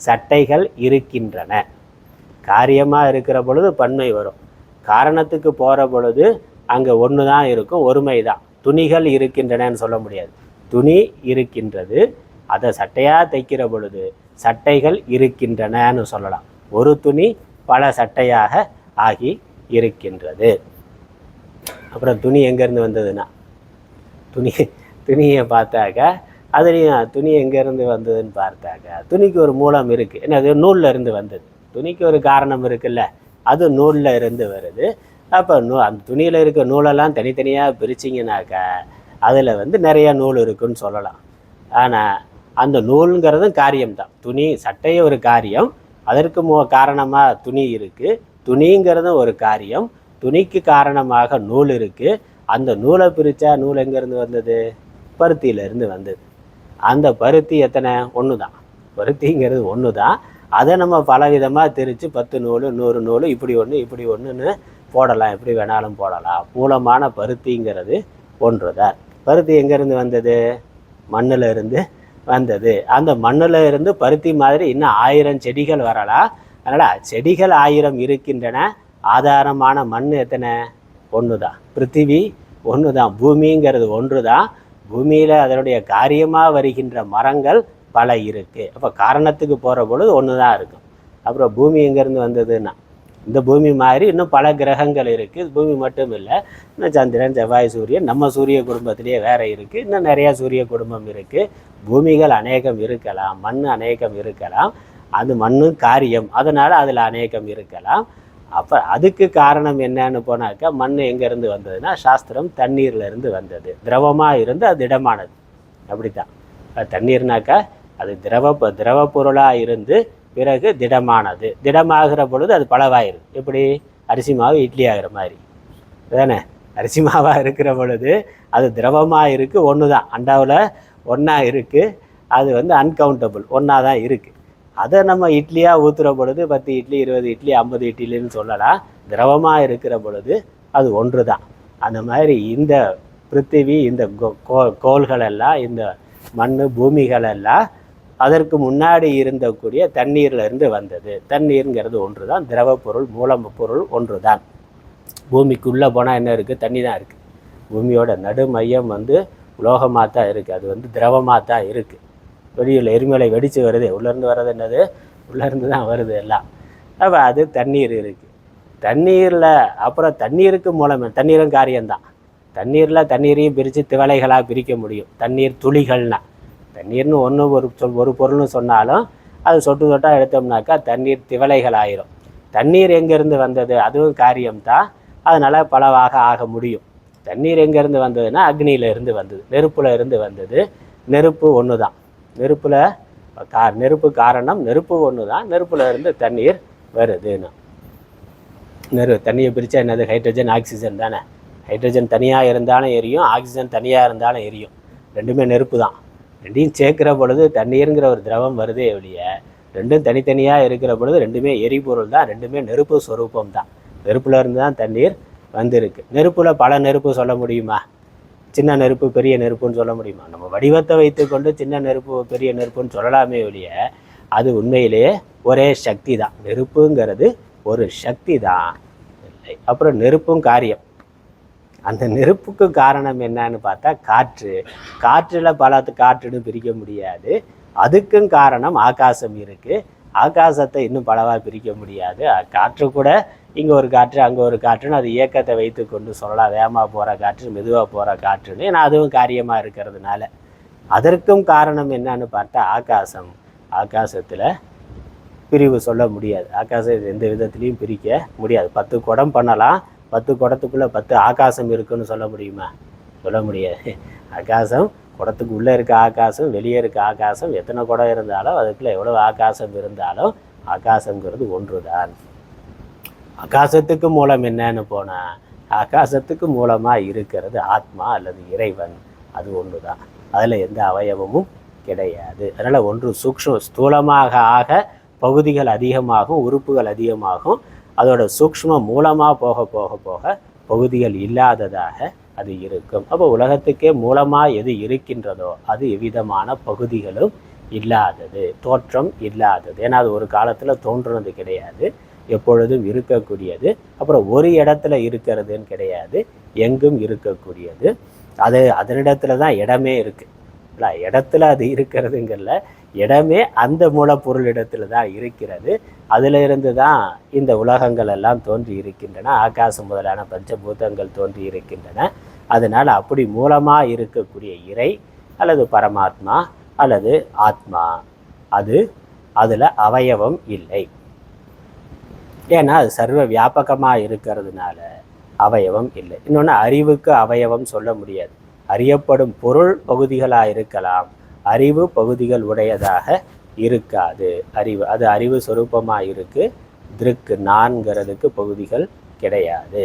சட்டைகள் இருக்கின்றன. காரியமாக இருக்கிற பொழுது பன்மை வரும். காரணத்துக்கு போகிற பொழுது அங்கே ஒன்று தான் இருக்கும், ஒருமை தான். துணிகள் இருக்கின்றனன்னு சொல்ல முடியாது. துணி இருக்கின்றது, அதை சட்டையாக தைக்கிற பொழுது சட்டைகள் இருக்கின்றனன்னு சொல்லலாம். ஒரு துணி பல சட்டையாக ஆகி இருக்கின்றது. அப்புறம் துணி எங்கேருந்து வந்ததுன்னா, துணியை பார்த்தாக்கா அதுலேயும் துணி எங்கேருந்து வந்ததுன்னு பார்த்தாக்கா துணிக்கு ஒரு மூலம் இருக்குது. ஏன்னா அது நூலில் இருந்து வந்தது. துணிக்கு ஒரு காரணம் இருக்குல்ல, அது நூலில் இருந்து வருது. அப்போ அந்த துணியில் இருக்க நூலெல்லாம் தனித்தனியாக பிரிச்சிங்கனாக்கா அதில் நிறைய நூல் இருக்குன்னு சொல்லலாம். ஆனால் அந்த நூலுங்கிறதும் காரியம்தான். துணி சட்டையே ஒரு காரியம், அதற்கு காரணமாக துணி இருக்குது. துணிங்கிறதும் ஒரு காரியம், துணிக்கு காரணமாக நூல் இருக்குது. அந்த நூலை பிரித்தா நூல் எங்கேருந்து வந்தது? பருத்தியிலேருந்து வந்தது. அந்த பருத்தி எத்தனை? ஒன்று தான். பருத்திங்கிறது ஒன்று தான். அதை நம்ம பலவிதமாக திரித்து 10 நூல் 100 நூல் இப்படி ஒன்று இப்படி ஒன்றுன்னு போடலாம், எப்படி வேணாலும் போடலாம். மூலமான பருத்திங்கிறது ஒன்று தான். பருத்தி எங்கேருந்து வந்தது? மண்ணில் இருந்து வந்தது. அந்த மண்ணில் இருந்து பருத்தி மாதிரி இன்னும் 1000 செடிகள் வரலாம். அதனால் செடிகள் 1000 இருக்கின்றன. ஆதாரமான மண் எத்தனை? ஒன்று தான். பிருத்திவி ஒன்று தான். பூமிங்கிறது ஒன்று தான். பூமியில் அதனுடைய காரியமாக வருகின்ற மரங்கள் பல இருக்குது. அப்போ காரணத்துக்கு போகிற பொழுது ஒன்று தான் இருக்கும். அப்புறம் பூமி எங்கேருந்து வந்ததுன்னா, இந்த பூமி மாதிரி இன்னும் பல கிரகங்கள் இருக்குது. பூமி மட்டும் இல்லை, இன்னும் சந்திரன், செவ்வாய், சூரியன், நம்ம சூரிய குடும்பத்திலேயே வேறு இருக்குது. இன்னும் நிறையா சூரிய குடும்பம் இருக்குது. பூமிகள் அநேகம் இருக்கலாம், மண் அநேகம் இருக்கலாம். அது மண்ணு காரியம், அதனால் அதில் அநேகம் இருக்கலாம். அப்போ அதுக்கு காரணம் என்னன்னு போனாக்கா மண் எங்கேருந்து வந்ததுன்னா சாஸ்திரம் தண்ணீர்லேருந்து வந்தது. திரவமாக இருந்து அது திடமானது. அப்படித்தான். தண்ணீர்னாக்கா அது திரவ பொருளாக இருந்து பிறகு திடமானது. திடமாகிற பொழுது அது பலவாயிரும். எப்படி? அரிசி மாவு இட்லி ஆகிற மாதிரி தானே. அரிசி மாவாக இருக்கிற பொழுது அது திரவமாக இருக்குது, ஒன்று தான். அண்டாவில் ஒன்றா இருக்குது, அது அன்கவுண்டபிள், ஒன்றா தான் இருக்குது. அதை நம்ம இட்லியாக ஊற்றுற பொழுது 10 இட்லி 20 இட்லி 50 இட்லின்னு சொல்லலாம். திரவமாக இருக்கிற பொழுது அது ஒன்று தான். அந்த மாதிரி இந்த பிருத்திவி, இந்த கோள்களெல்லாம், இந்த மண் பூமிகளெல்லாம் அதற்கு முன்னாடி இருந்தக்கூடிய தண்ணீர்லேருந்து வந்தது. தண்ணீருங்கிறது ஒன்று தான். திரவ பொருள், மூலம பொருள் ஒன்று தான். பூமிக்குள்ளே போனால் என்ன இருக்குது? தண்ணி தான் இருக்குது. பூமியோட நடு மையம் உலோகமாக தான் இருக்குது. அது திரவமாக தான் இருக்குது. வெளியில் எரிமலை வெடித்து வருது, உள்ளேருந்து வர்றது என்னது? உள்ளேருந்து தான் வருது எல்லாம். அப்போ அது தண்ணீர் இருக்குது. தண்ணீரில் அப்புறம் தண்ணீருக்கு மூலம் தண்ணீரும் காரியம்தான். தண்ணீரில் தண்ணீரையும் பிரித்து திவலைகளாக பிரிக்க முடியும். தண்ணீர் துளிகள்னா, தண்ணீர்னு ஒரு பொருள்னு சொன்னாலும் அது சொட்டு சொட்டாக எடுத்தோம்னாக்கா தண்ணீர் திவலைகள் ஆயிரும். தண்ணீர் எங்கேருந்து வந்தது? அதுவும் காரியம்தான். அதனால் பலவாக ஆக முடியும். தண்ணீர் எங்கேருந்து வந்ததுன்னா அக்னியிலேருந்து வந்தது, நெருப்பில் இருந்து வந்தது. நெருப்பு ஒன்று தான். நெருப்பு காரணம், நெருப்பு ஒன்று தான். நெருப்பில் இருந்து தண்ணீர் வருதுன்னு. தண்ணியை பிரித்தா என்னது? ஹைட்ரஜன் ஆக்சிஜன் தானே. ஹைட்ரஜன் தனியாக இருந்தாலும் எரியும், ஆக்சிஜன் தனியாக இருந்தாலும் எரியும். ரெண்டுமே நெருப்பு தான். ரெண்டையும் சேர்க்குற பொழுது தண்ணீருங்கிற ஒரு திரவம் வருதே ஒழிய, ரெண்டும் தனித்தனியாக இருக்கிற பொழுது ரெண்டுமே எரிபொருள் தான். ரெண்டுமே நெருப்பு ஸ்வரூபம் தான். நெருப்பில் இருந்து தான் தண்ணீர் வந்திருக்கு. நெருப்பில் பல நெருப்பு சொல்ல முடியுமா? சின்ன நெருப்பு பெரிய நெருப்புன்னு சொல்ல முடியுமா? நம்ம வடிவத்தை வைத்துக்கொண்டு சின்ன நெருப்பு பெரிய நெருப்புன்னு சொல்லலாமே ஒழிய, அது உண்மையிலேயே ஒரே சக்தி தான். நெருப்புங்கிறது ஒரு சக்தி தான். அப்புறம் நெருப்பும் காரியம். அந்த நெருப்புக்கு காரணம் என்னன்னு பார்த்தா காற்று. காற்றில் பல காற்றுன்னு பிரிக்க முடியாது. அதுக்கும் காரணம் ஆகாசம் இருக்குது. ஆகாசத்தை இன்னும் பலவாக பிரிக்க முடியாது. காற்று கூட இங்கே ஒரு காற்று அங்கே ஒரு காற்றுன்னு அது இயக்கத்தை வைத்து கொண்டு சொல்லலாம். வேகமாக போகிற காற்று, மெதுவாக போகிற காற்றுன்னு. ஏன்னா அதுவும் காரியமாக இருக்கிறதுனால. அதற்கும் காரணம் என்னன்னு பார்த்தா ஆகாசம். ஆகாசத்தில் பிரிவு சொல்ல முடியாது. ஆகாசம் எந்த விதத்துலேயும் பிரிக்க முடியாது. 10 குடம் பண்ணலாம், 10 குடத்துக்குள்ளே 10 ஆகாசம் இருக்குன்னு சொல்ல முடியுமா? சொல்ல முடியாது. ஆகாசம், குடத்துக்கு உள்ளே இருக்க ஆகாசம், வெளியே இருக்க ஆகாசம், எத்தனை குடம் இருந்தாலும் அதுக்குள்ளே எவ்வளோ ஆகாசம் இருந்தாலும் ஆகாசங்கிறது ஒன்று தான். ஆகாசத்துக்கு மூலம் என்னன்னு போனால், ஆகாசத்துக்கு மூலமாக இருக்கிறது ஆத்மா அல்லது இறைவன். அது ஒன்று தான். அதில் எந்த அவயவமும் கிடையாது. அதனால் ஒன்று ஸ்தூலமாக ஆக பகுதிகள் அதிகமாகும், உறுப்புகள் அதிகமாகும். அதோட சூக்ஷ்மம் மூலமாக போக போக போக பகுதிகள் இல்லாததாக அது இருக்கும். அப்போ உலகத்துக்கே மூலமாக எது இருக்கின்றதோ அது எவ்விதமான பகுதிகளும் இல்லாதது, தோற்றம் இல்லாதது. ஏன்னா அது ஒரு காலத்தில் தோன்றுனது கிடையாது, எப்பொழுதும் இருக்கக்கூடியது. அப்புறம் ஒரு இடத்துல இருக்கிறதுன்னு கிடையாது, எங்கும் இருக்கக்கூடியது. அது அதனிடத்துல தான் இடமே இருக்குது. இடத்துல அது இருக்கிறதுங்கிறல இடமே அந்த மூலப்பொருள் இடத்துல தான் இருக்கிறது. அதில் இருந்து தான் இந்த உலகங்கள் எல்லாம் தோன்றி இருக்கின்றன. ஆகாசம் முதலான பஞ்சபூதங்கள் தோன்றி இருக்கின்றன. அதனால் அப்படி மூலமாக இருக்கக்கூடிய இறை அல்லது பரமாத்மா அல்லது ஆத்மா அதில் அவயவம் இல்லை. ஏன்னா அது சர்வ வியாபகமாக இருக்கிறதுனால அவயவம் இல்லை. இன்னொன்று, அறிவுக்கு அவயவம் சொல்ல முடியாது. அறியப்படும் பொருள் பகுதிகளாக இருக்கலாம், அறிவு பகுதிகள் உடையதாக இருக்காது. அது அறிவு சொரூபமாக இருக்கு. திருக்கு நான்கிறதுக்கு பகுதிகள் கிடையாது.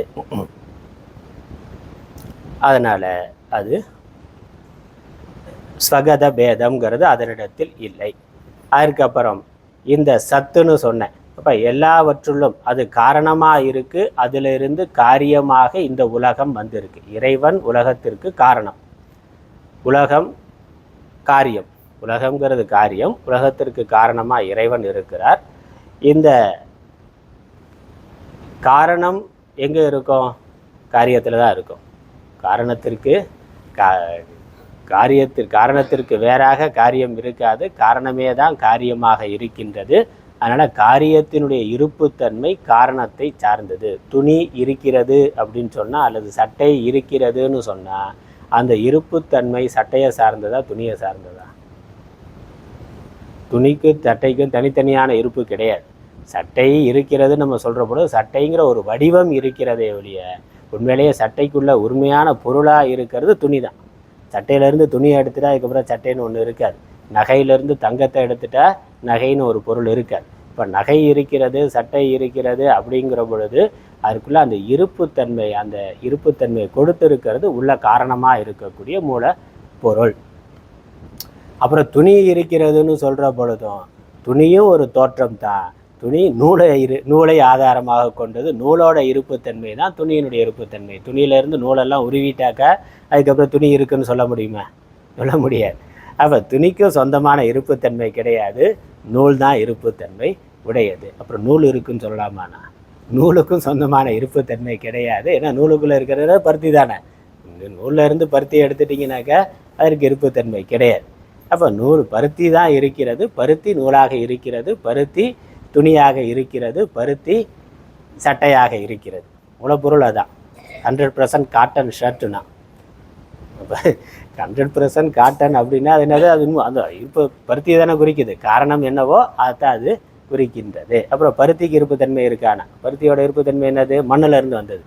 அதனால் அது ஸ்வகத பேதம்ங்கிறது அதனிடத்தில் இல்லை. அதுக்கப்புறம் இந்த சத்துன்னு சொன்னேன். அப்போ எல்லாவற்றுள்ளும் அது காரணமாக இருக்குது. அதிலிருந்து காரியமாக இந்த உலகம் வந்திருக்கு. இறைவன் உலகத்திற்கு காரணம், உலகம் காரியம். உலகங்கிறது காரியம், உலகத்திற்கு காரணமாக இறைவன் இருக்கிறார். இந்த காரணம் எங்கே இருக்கும்? காரியத்தில் தான் இருக்கும். காரணத்திற்கு வேறாக காரியம் இருக்காது. காரணமே தான் காரியமாக இருக்கின்றது. அதனால் காரியத்தினுடைய இருப்புத்தன்மை காரணத்தை சார்ந்தது. துணி இருக்கிறது அப்படின்னு சொன்னால், அல்லது சட்டை இருக்கிறதுன்னு சொன்னால், அந்த இருப்புத்தன்மை சட்டையை சார்ந்ததா துணியை சார்ந்ததா? துணிக்கு சட்டைக்கும் தனித்தனியான இருப்பு கிடையாது. சட்டை இருக்கிறது நம்ம சொல்கிற பொழுது சட்டைங்கிற ஒரு வடிவம் இருக்கிறதே ஒழிய உண்மையிலேயே சட்டைக்குள்ள உண்மையான பொருளாக இருக்கிறது துணி தான். சட்டையிலேருந்து துணியை எடுத்துட்டா அதுக்கப்புறம் சட்டைன்னு ஒன்று இருக்காது. நகையிலேருந்து தங்கத்தை எடுத்துட்டா நகைன்னு ஒரு பொருள் இருக்காது. இப்போ நகை இருக்கிறது, சட்டை இருக்கிறது அப்படிங்கிற பொழுது அதுக்குள்ளே அந்த இருப்புத்தன்மையை கொடுத்துருக்கிறது உள்ள காரணமாக இருக்கக்கூடிய மூல பொருள். அப்புறம் துணி இருக்கிறதுன்னு சொல்கிற பொழுதும் துணியும் ஒரு தோற்றம் தான். துணி நூலை ஆதாரமாக கொண்டது. நூலோட இருப்புத்தன்மை தான் துணியினுடைய இருப்புத்தன்மை. துணியிலேருந்து நூலெல்லாம் உருவிட்டாக்கா அதுக்கப்புறம் துணி இருக்குன்னு சொல்ல முடியுமா? சொல்ல முடியாது. அப்போ துணிக்கும் சொந்தமான இருப்புத்தன்மை கிடையாது, நூல் தான் இருப்புத்தன்மை உடையது. அப்புறம் நூல் இருக்குன்னு சொல்லலாமாண்ணா? நூலுக்கும் சொந்தமான இருப்புத்தன்மை கிடையாது. ஏன்னா நூலுக்குள்ளே இருக்கிறது பருத்தி தானே. நூலில் இருந்து பருத்தி எடுத்துட்டிங்கனாக்கா அதற்கு இருப்புத்தன்மை கிடையாது. அப்போ பருத்தி தான் இருக்கிறது, பருத்தி நூலாக இருக்கிறது, பருத்தி துணியாக இருக்கிறது, பருத்தி சட்டையாக இருக்கிறது. மூலப்பொருள் அதான். 100% காட்டன் ஷர்ட்டுனா, இப்போ 100% காட்டன் அப்படின்னா அது என்னது? அது அந்த இப்போ பருத்தி தானே குறிக்குது. காரணம் என்னவோ அதுதான் அது குறிக்கின்றது. அப்புறம் பருத்திக்கு இருப்புத்தன்மை இருக்கானா? பருத்தியோட இருப்புத்தன்மை என்னது? மண்ணில் இருந்து வந்தது.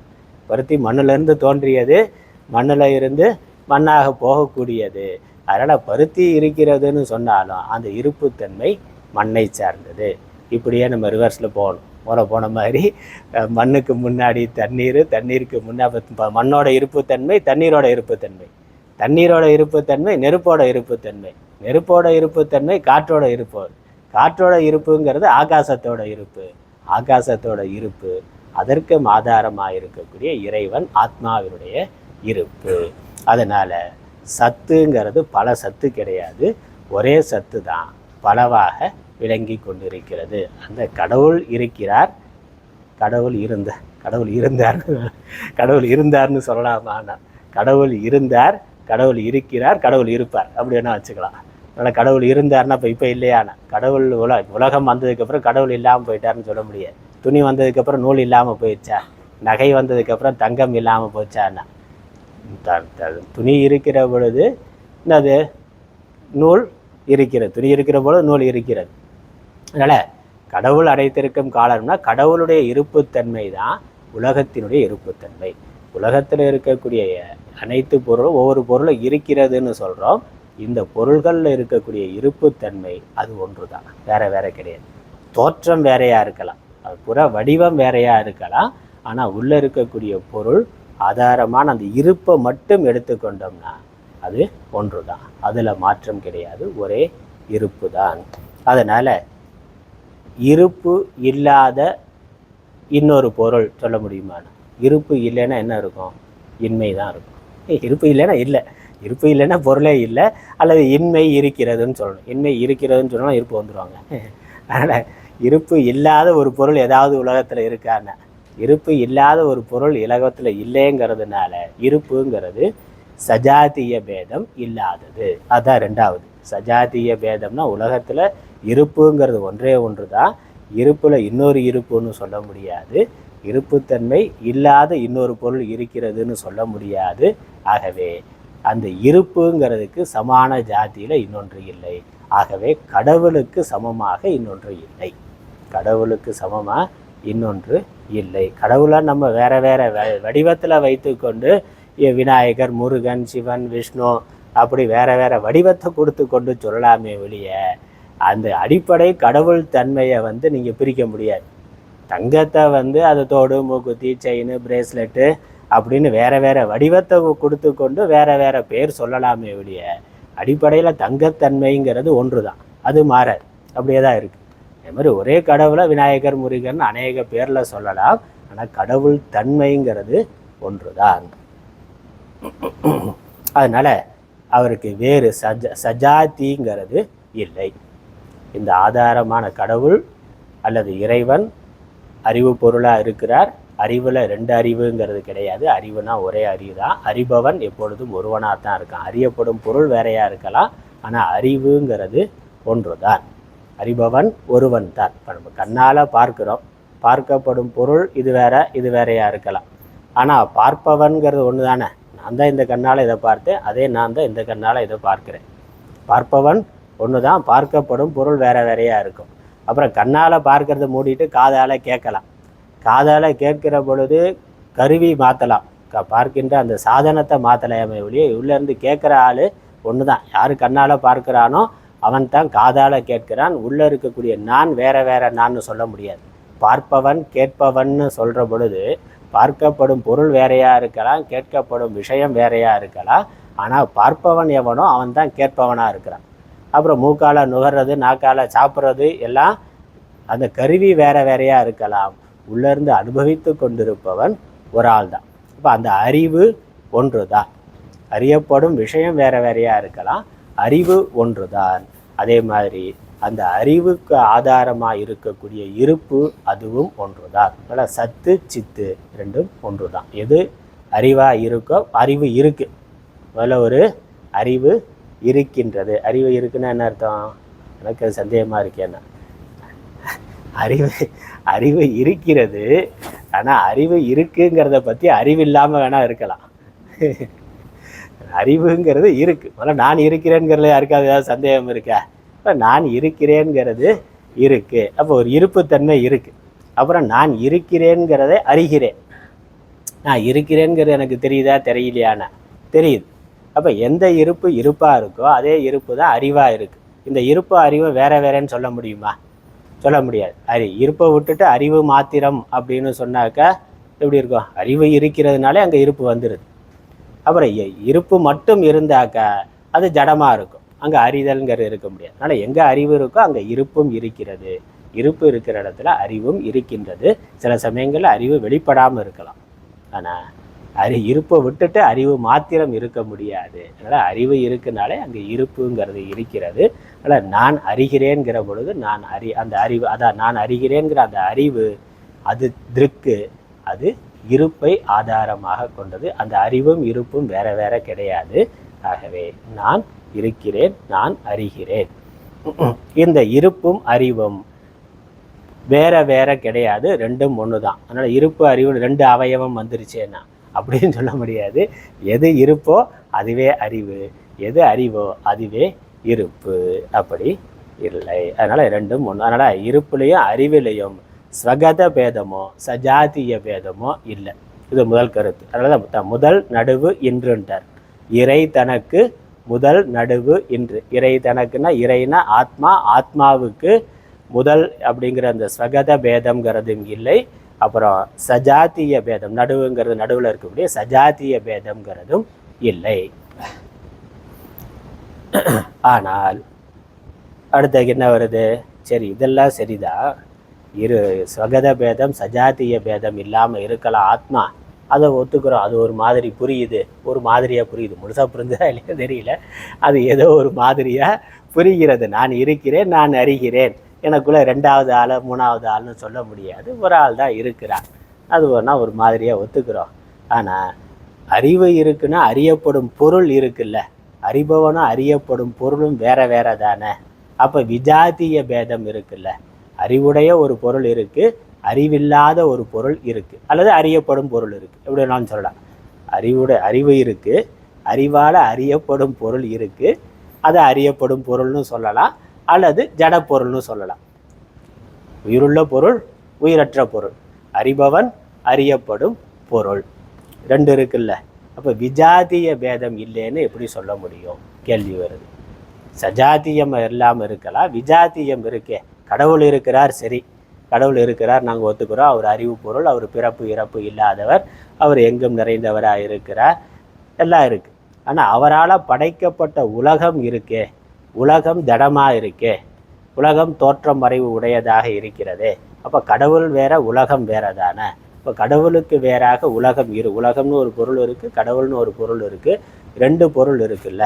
பருத்தி மண்ணிலேருந்து தோன்றியது, மண்ணில் இருந்து மண்ணாக போகக்கூடியது. அதனால் பருத்தி இருக்கிறதுன்னு சொன்னாலும் அந்த இருப்புத்தன்மை மண்ணை சார்ந்தது. இப்படியே நம்ம ரிவர்ஸில் போன மாதிரி மண்ணுக்கு முன்னாடி தண்ணீர், தண்ணீருக்கு முன்னாடி மண்ணோட இருப்புத்தன்மை, தண்ணீரோட இருப்புத்தன்மை, தண்ணீரோட இருப்புத்தன்மை நெருப்போட இருப்புத்தன்மை, நெருப்போட இருப்புத்தன்மை காற்றோட இருப்பு, காற்றோட இருப்புங்கிறது ஆகாசத்தோட இருப்பு, ஆகாசத்தோட இருப்பு அதற்கு ஆதாரமாக இருக்கக்கூடிய இறைவன் ஆத்மாவினுடைய இருப்பு. அதனால் சத்துங்கிறது பல சத்து கிடையாது, ஒரே சத்து தான் பலவாக விளங்கி கொண்டிருக்கிறது. அந்த கடவுள் இருக்கிறார், கடவுள் இருந்தார்னு சொல்லலாமாண்ணா? கடவுள் இருந்தார், கடவுள் இருக்கிறார், கடவுள் இருப்பார் அப்படி வேணா வச்சுக்கலாம். அதனால் கடவுள் இருந்தார்னா இப்போ இல்லையாண்ணா? கடவுள் உலகம் வந்ததுக்கப்புறம் கடவுள் இல்லாமல் போயிட்டார்னு சொல்ல முடியாது. துணி வந்ததுக்கப்புறம் நூல் இல்லாமல் போயிடுச்சா? நகை வந்ததுக்கப்புறம் தங்கம் இல்லாமல் போச்சாண்ணா? துணி இருக்கிற பொழுது என்னது? நூல் இருக்கிறது. துணி இருக்கிற பொழுது நூல் இருக்கிறது. அதனால் கடவுள் அடைத்திருக்கும் காலம்னா கடவுளுடைய இருப்புத்தன்மை தான் உலகத்தினுடைய இருப்புத்தன்மை. உலகத்தில் இருக்கக்கூடிய அனைத்து பொருளும் ஒவ்வொரு பொருளும் இருக்கிறதுன்னு சொல்கிறோம். இந்த பொருள்களில் இருக்கக்கூடிய இருப்புத்தன்மை அது ஒன்று தான், வேற கிடையாது. தோற்றம் வேறையாக இருக்கலாம், அது புற வடிவம் வேறையாக இருக்கலாம், ஆனால் உள்ளே இருக்கக்கூடிய பொருள் ஆதாரமான அந்த இருப்பை மட்டும் எடுத்துக்கொண்டோம்னா அது ஒன்று தான், அதில் மாற்றம் கிடையாது, ஒரே இருப்பு தான். அதனால் இருப்பு இல்லாத இன்னொரு பொருள் சொல்ல முடியுமான்னு? இருப்பு இல்லைன்னா என்ன இருக்கும்? இன்மை தான் இருக்கும். இருப்பு இல்லைன்னா இல்லை, இருப்பு இல்லைன்னா பொருளே இல்லை, அல்லது இன்மை இருக்கிறதுன்னு சொல்லணும். இன்மை இருக்கிறதுன்னு சொன்னால் இருப்பு வந்துடுவாங்க. அதனால் இருப்பு இல்லாத ஒரு பொருள் ஏதாவது உலகத்தில் இருக்கான்னா, இருப்பு இல்லாத ஒரு பொருள் உலகத்தில் இல்லைங்கிறதுனால இருப்புங்கிறது சஜாத்திய பேதம் இல்லாதது. அதான் ரெண்டாவது. சஜாத்திய பேதம்னா உலகத்தில் இருப்புங்கிறது ஒன்றே ஒன்று தான். இருப்பில் இன்னொரு இருப்புன்னு சொல்ல முடியாது. இருப்புத்தன்மை இல்லாத இன்னொரு பொருள் இருக்கிறதுன்னு சொல்ல முடியாது. ஆகவே அந்த இருப்புங்கிறதுக்கு சமான ஜாதியில் இன்னொன்று இல்லை. ஆகவே கடவுளுக்கு சமமாக இன்னொன்று இல்லை. கடவுளுக்கு சமமாக இன்னொன்று இல்லை. கடவுளை நம்ம வேற வேற வடிவத்தில் வைத்து கொண்டு விநாயகர், முருகன், சிவன், விஷ்ணு அப்படி வேற வேற வடிவத்தை கொடுத்து கொண்டு சொல்லலாமே வெளிய அந்த அடிப்படை கடவுள் தன்மையை நீங்கள் பிரிக்க முடியாது. தங்கத்தை அதை தோடு, மூக்குத்தி, செயின், பிரேஸ்லெட்டு அப்படின்னு வேற வேற வடிவத்தை கொடுத்து கொண்டு வேற வேற பேர் சொல்லலாமே வெளிய அடிப்படையில் தங்கத்தன்மைங்கிறது ஒன்று தான். அது மாறாது. அப்படியே தான் இருக்குது. அதே மாதிரி ஒரே கடவுளை விநாயகர், முருகன் அநேக பேரில் சொல்லலாம். ஆனால் கடவுள் தன்மைங்கிறது ஒன்று தான். அதனால் அவருக்கு வேறு சஜாத்திங்கிறது இல்லை. இந்த ஆதாரமான கடவுள் அல்லது இறைவன் அறிவு பொருளாக இருக்கிறார். அறிவில் ரெண்டு அறிவுங்கிறது கிடையாது. அறிவுனா ஒரே அறிவு தான். அறிபவன் எப்பொழுதும் ஒருவனாக தான் இருக்கான். அறியப்படும் பொருள் வேறையாக இருக்கலாம். ஆனால் அறிவுங்கிறது ஒன்று தான். அறிபவன் ஒருவன் தான். இப்போ நம்ம கண்ணால் பார்க்குறோம். பார்க்கப்படும் பொருள் இது வேற, இது வேறையாக இருக்கலாம். ஆனால் பார்ப்பவன்கிறது ஒன்று தானே. நான் தான் இந்த கண்ணால் இதை பார்த்தேன், அதே நான் தான் இந்த கண்ணால் இதை பார்க்குறேன். பார்ப்பவன் ஒன்று தான். பார்க்கப்படும் பொருள் வேறு வேறையாக இருக்கும். அப்புறம் கண்ணால் பார்க்கறத மூடிட்டு காதால் கேட்கலாம். காதால் கேட்கிற பொழுது கருவி மாற்றலாம். பார்க்கின்ற அந்த சாதனத்தை மாற்றலாமே ஒழிய உள்ளேருந்து கேட்குற ஆள் ஒன்று தான். யார் கண்ணால் பார்க்குறானோ அவன் தான் காதால் கேட்கிறான். உள்ளே இருக்கக்கூடிய நான் வேறு வேறு நான்னு சொல்ல முடியாது. பார்ப்பவன் கேட்பவன்னு சொல்கிற பொழுது பார்க்கப்படும் பொருள் வேறையாக இருக்கலாம், கேட்கப்படும் விஷயம் வேறையாக இருக்கலாம். ஆனால் பார்ப்பவன் எவனோ அவன் தான் கேட்பவனாக இருக்கிறான். அப்புறம் மூக்கால் நுகர்றது, நாக்கால் சாப்பிட்றது எல்லாம் அந்த கருவி வேறு வேறையாக இருக்கலாம். உள்ளேருந்து அனுபவித்து கொண்டிருப்பவன் ஒரு ஆள் தான். இப்போ அந்த அறிவு ஒன்று தான். அறியப்படும் விஷயம் வேறு வேறையாக இருக்கலாம். அறிவு ஒன்று தான். அதே மாதிரி அந்த அறிவுக்கு ஆதாரமாக இருக்கக்கூடிய இருப்பு அதுவும் ஒன்று தான். அதனால் சத்து, சித்து ரெண்டும் ஒன்று தான். எது அறிவாக இருக்கோ அறிவு இருக்குது. முதல்ல ஒரு அறிவு இருக்கின்றது. அறிவு இருக்குன்னா என்ன அர்த்தம்? எனக்கு அது சந்தேகமாக இருக்கேன்னா, அறிவு இருக்கிறது. ஆனால் அறிவு இருக்குங்கிறத பற்றி அறிவு இல்லாமல் வேணால் இருக்கலாம். அறிவுங்கிறது இருக்குது. முதல்ல நான் இருக்கிறேங்கிறதுல யாருக்காவது ஏதாவது சந்தேகம் இருக்கா? இப்போ நான் இருக்கிறேங்கிறது இருக்குது. அப்போ ஒரு இருப்புத்தன்மை இருக்குது. அப்புறம் நான் இருக்கிறேங்கிறதை அறிகிறேன். நான் இருக்கிறேங்கிறது எனக்கு தெரியுதா தெரியலையானா? தெரியுது. அப்போ எந்த இருப்பு இருப்பாக இருக்கோ அதே இருப்பு தான் அறிவாக இருக்குது. இந்த இருப்பு அறிவு வேற வேறேன்னு சொல்ல முடியுமா? சொல்ல முடியாது. இருப்பை விட்டுட்டு அறிவு மாத்திரம் அப்படின்னு சொன்னாக்கா எப்படி இருக்கும்? அறிவு இருக்கிறதுனாலே அங்கே இருப்பு வந்துடுது. அப்புறம் இருப்பு மட்டும் இருந்தாக்கா அது ஜடமாக இருக்கும். அங்கே அறிதல்ங்கிறது இருக்க முடியாது. அதனால் எங்கே அறிவு இருக்கோ அங்கே இருப்பும் இருக்கிறது. இருப்பு இருக்கிற இடத்துல அறிவும் இருக்கின்றது. சில சமயங்களில் அறிவு வெளிப்படாமல் இருக்கலாம். ஆனால் இருப்பை விட்டுட்டு அறிவு மாத்திரம் இருக்க முடியாது. அதனால் அறிவு இருக்குனாலே அங்கே இருப்புங்கிறது இருக்கிறது. அதனால் நான் அறிகிறேன்கிற பொழுது அந்த அறிவு, அதான் நான் அறிகிறேங்கிற அந்த அறிவு அது திருக்கு, அது இருப்பை ஆதாரமாக கொண்டது. அந்த அறிவும் இருப்பும் வேற வேற கிடையாது. ஆகவே நான் இருக்கிறேன், நான் அறிகிறேன். இந்த இருப்பும் அறிவும் வேற வேற கிடையாது, ரெண்டும் ஒன்று தான். அதனால் இருப்பு அறிவு ரெண்டு அவயவம் வந்துருச்சேன்னா அப்படின்னு சொல்ல முடியாது. எது இருப்போ அதுவே அறிவு, எது அறிவோ அதுவே இருப்பு. அப்படி இல்லை. அதனால் ரெண்டும் ஒன்று. அதனால் இருப்புலையும் அறிவிலையும் ஸ்வகத பேதமோ சஜாத்திய பேதமோ இல்லை. இது முதல் கருத்து. அதனால தான் முதல் நடுவு இன்றுன்றார். இறை தனக்கு முதல் நடுவு இன்று. இறை தனக்குன்னா இறைனா ஆத்மா, ஆத்மாவுக்கு முதல் அப்படிங்கிற அந்த ஸ்வகத பேதம்ங்கிறதும் இல்லை. அப்புறம் சஜாத்திய பேதம் நடுவுங்கிறது, நடுவில் இருக்கக்கூடிய சஜாத்திய பேதம்ங்கிறதும் இல்லை. ஆனால் அடுத்த என்ன வருது? சரி, இதெல்லாம் சரிதான். ஸ்வகத பேதம் சஜாத்திய பேதம் இல்லாமல் இருக்கலாம் ஆத்மா, அதை ஒத்துக்கிறோம். அது ஒரு மாதிரி புரியுது, ஒரு மாதிரியாக புரியுது. முழுசாக புரிஞ்சதா இல்லையா தெரியல. அது ஏதோ ஒரு மாதிரியாக புரிகிறது. நான் இருக்கிறேன், நான் அறிகிறேன். எனக்குள்ளே ரெண்டாவது ஆள் மூணாவது ஆள்னு சொல்ல முடியாது. ஒரு ஆள் தான் இருக்கிறான். அது ஒன்றா ஒரு மாதிரியாக ஒத்துக்கிறோம். ஆனால் அறிவு இருக்குன்னா அறியப்படும் பொருள் இருக்குல்ல, அறிபவனும் அறியப்படும் பொருளும் வேற வேற தானே. அப்போ விஜாத்திய பேதம் இருக்குல்ல, அறிவுடைய ஒரு பொருள் இருக்குது, அறிவில்லாத ஒரு பொருள் இருக்குது, அல்லது அறியப்படும் பொருள் இருக்குது, எப்படி வேணாலும் சொல்லலாம். அறிவு இருக்குது, அறிவால் அறியப்படும் பொருள் இருக்குது, அதை அறியப்படும் பொருள்னு சொல்லலாம், அல்லது ஜட பொருள்னு சொல்லலாம். உயிருள்ள பொருள், உயிரற்ற பொருள், அறிபவன், அறியப்படும் பொருள், ரெண்டு இருக்குல்ல. அப்போ விஜாத்திய பேதம் இல்லைன்னு எப்படி சொல்ல முடியும் கேள்வி வருது. சஜாத்தியம் இல்லாமல் இருக்கலாம், விஜாத்தியம் இருக்கே. கடவுள் இருக்கிறார், சரி, கடவுள் இருக்கிறார், நாங்கள் ஒத்துக்கிறோம். அவர் அறிவு பொருள், அவர் பிறப்பு இறப்பு இல்லாதவர், அவர் எங்கும் நிறைந்தவராக இருக்கிறார், எல்லாம் இருக்குது. ஆனால் அவரால் படைக்கப்பட்ட உலகம் இருக்கே, உலகம் திடமாக இருக்கே, உலகம் தோற்றம் மறைவு உடையதாக இருக்கிறதே. அப்போ கடவுள் வேற, உலகம் வேற தானே. இப்போ கடவுளுக்கு வேறாக உலகம் உலகம்னு ஒரு பொருள் இருக்குது, கடவுள்னு ஒரு பொருள் இருக்குது, ரெண்டு பொருள் இருக்குல்ல.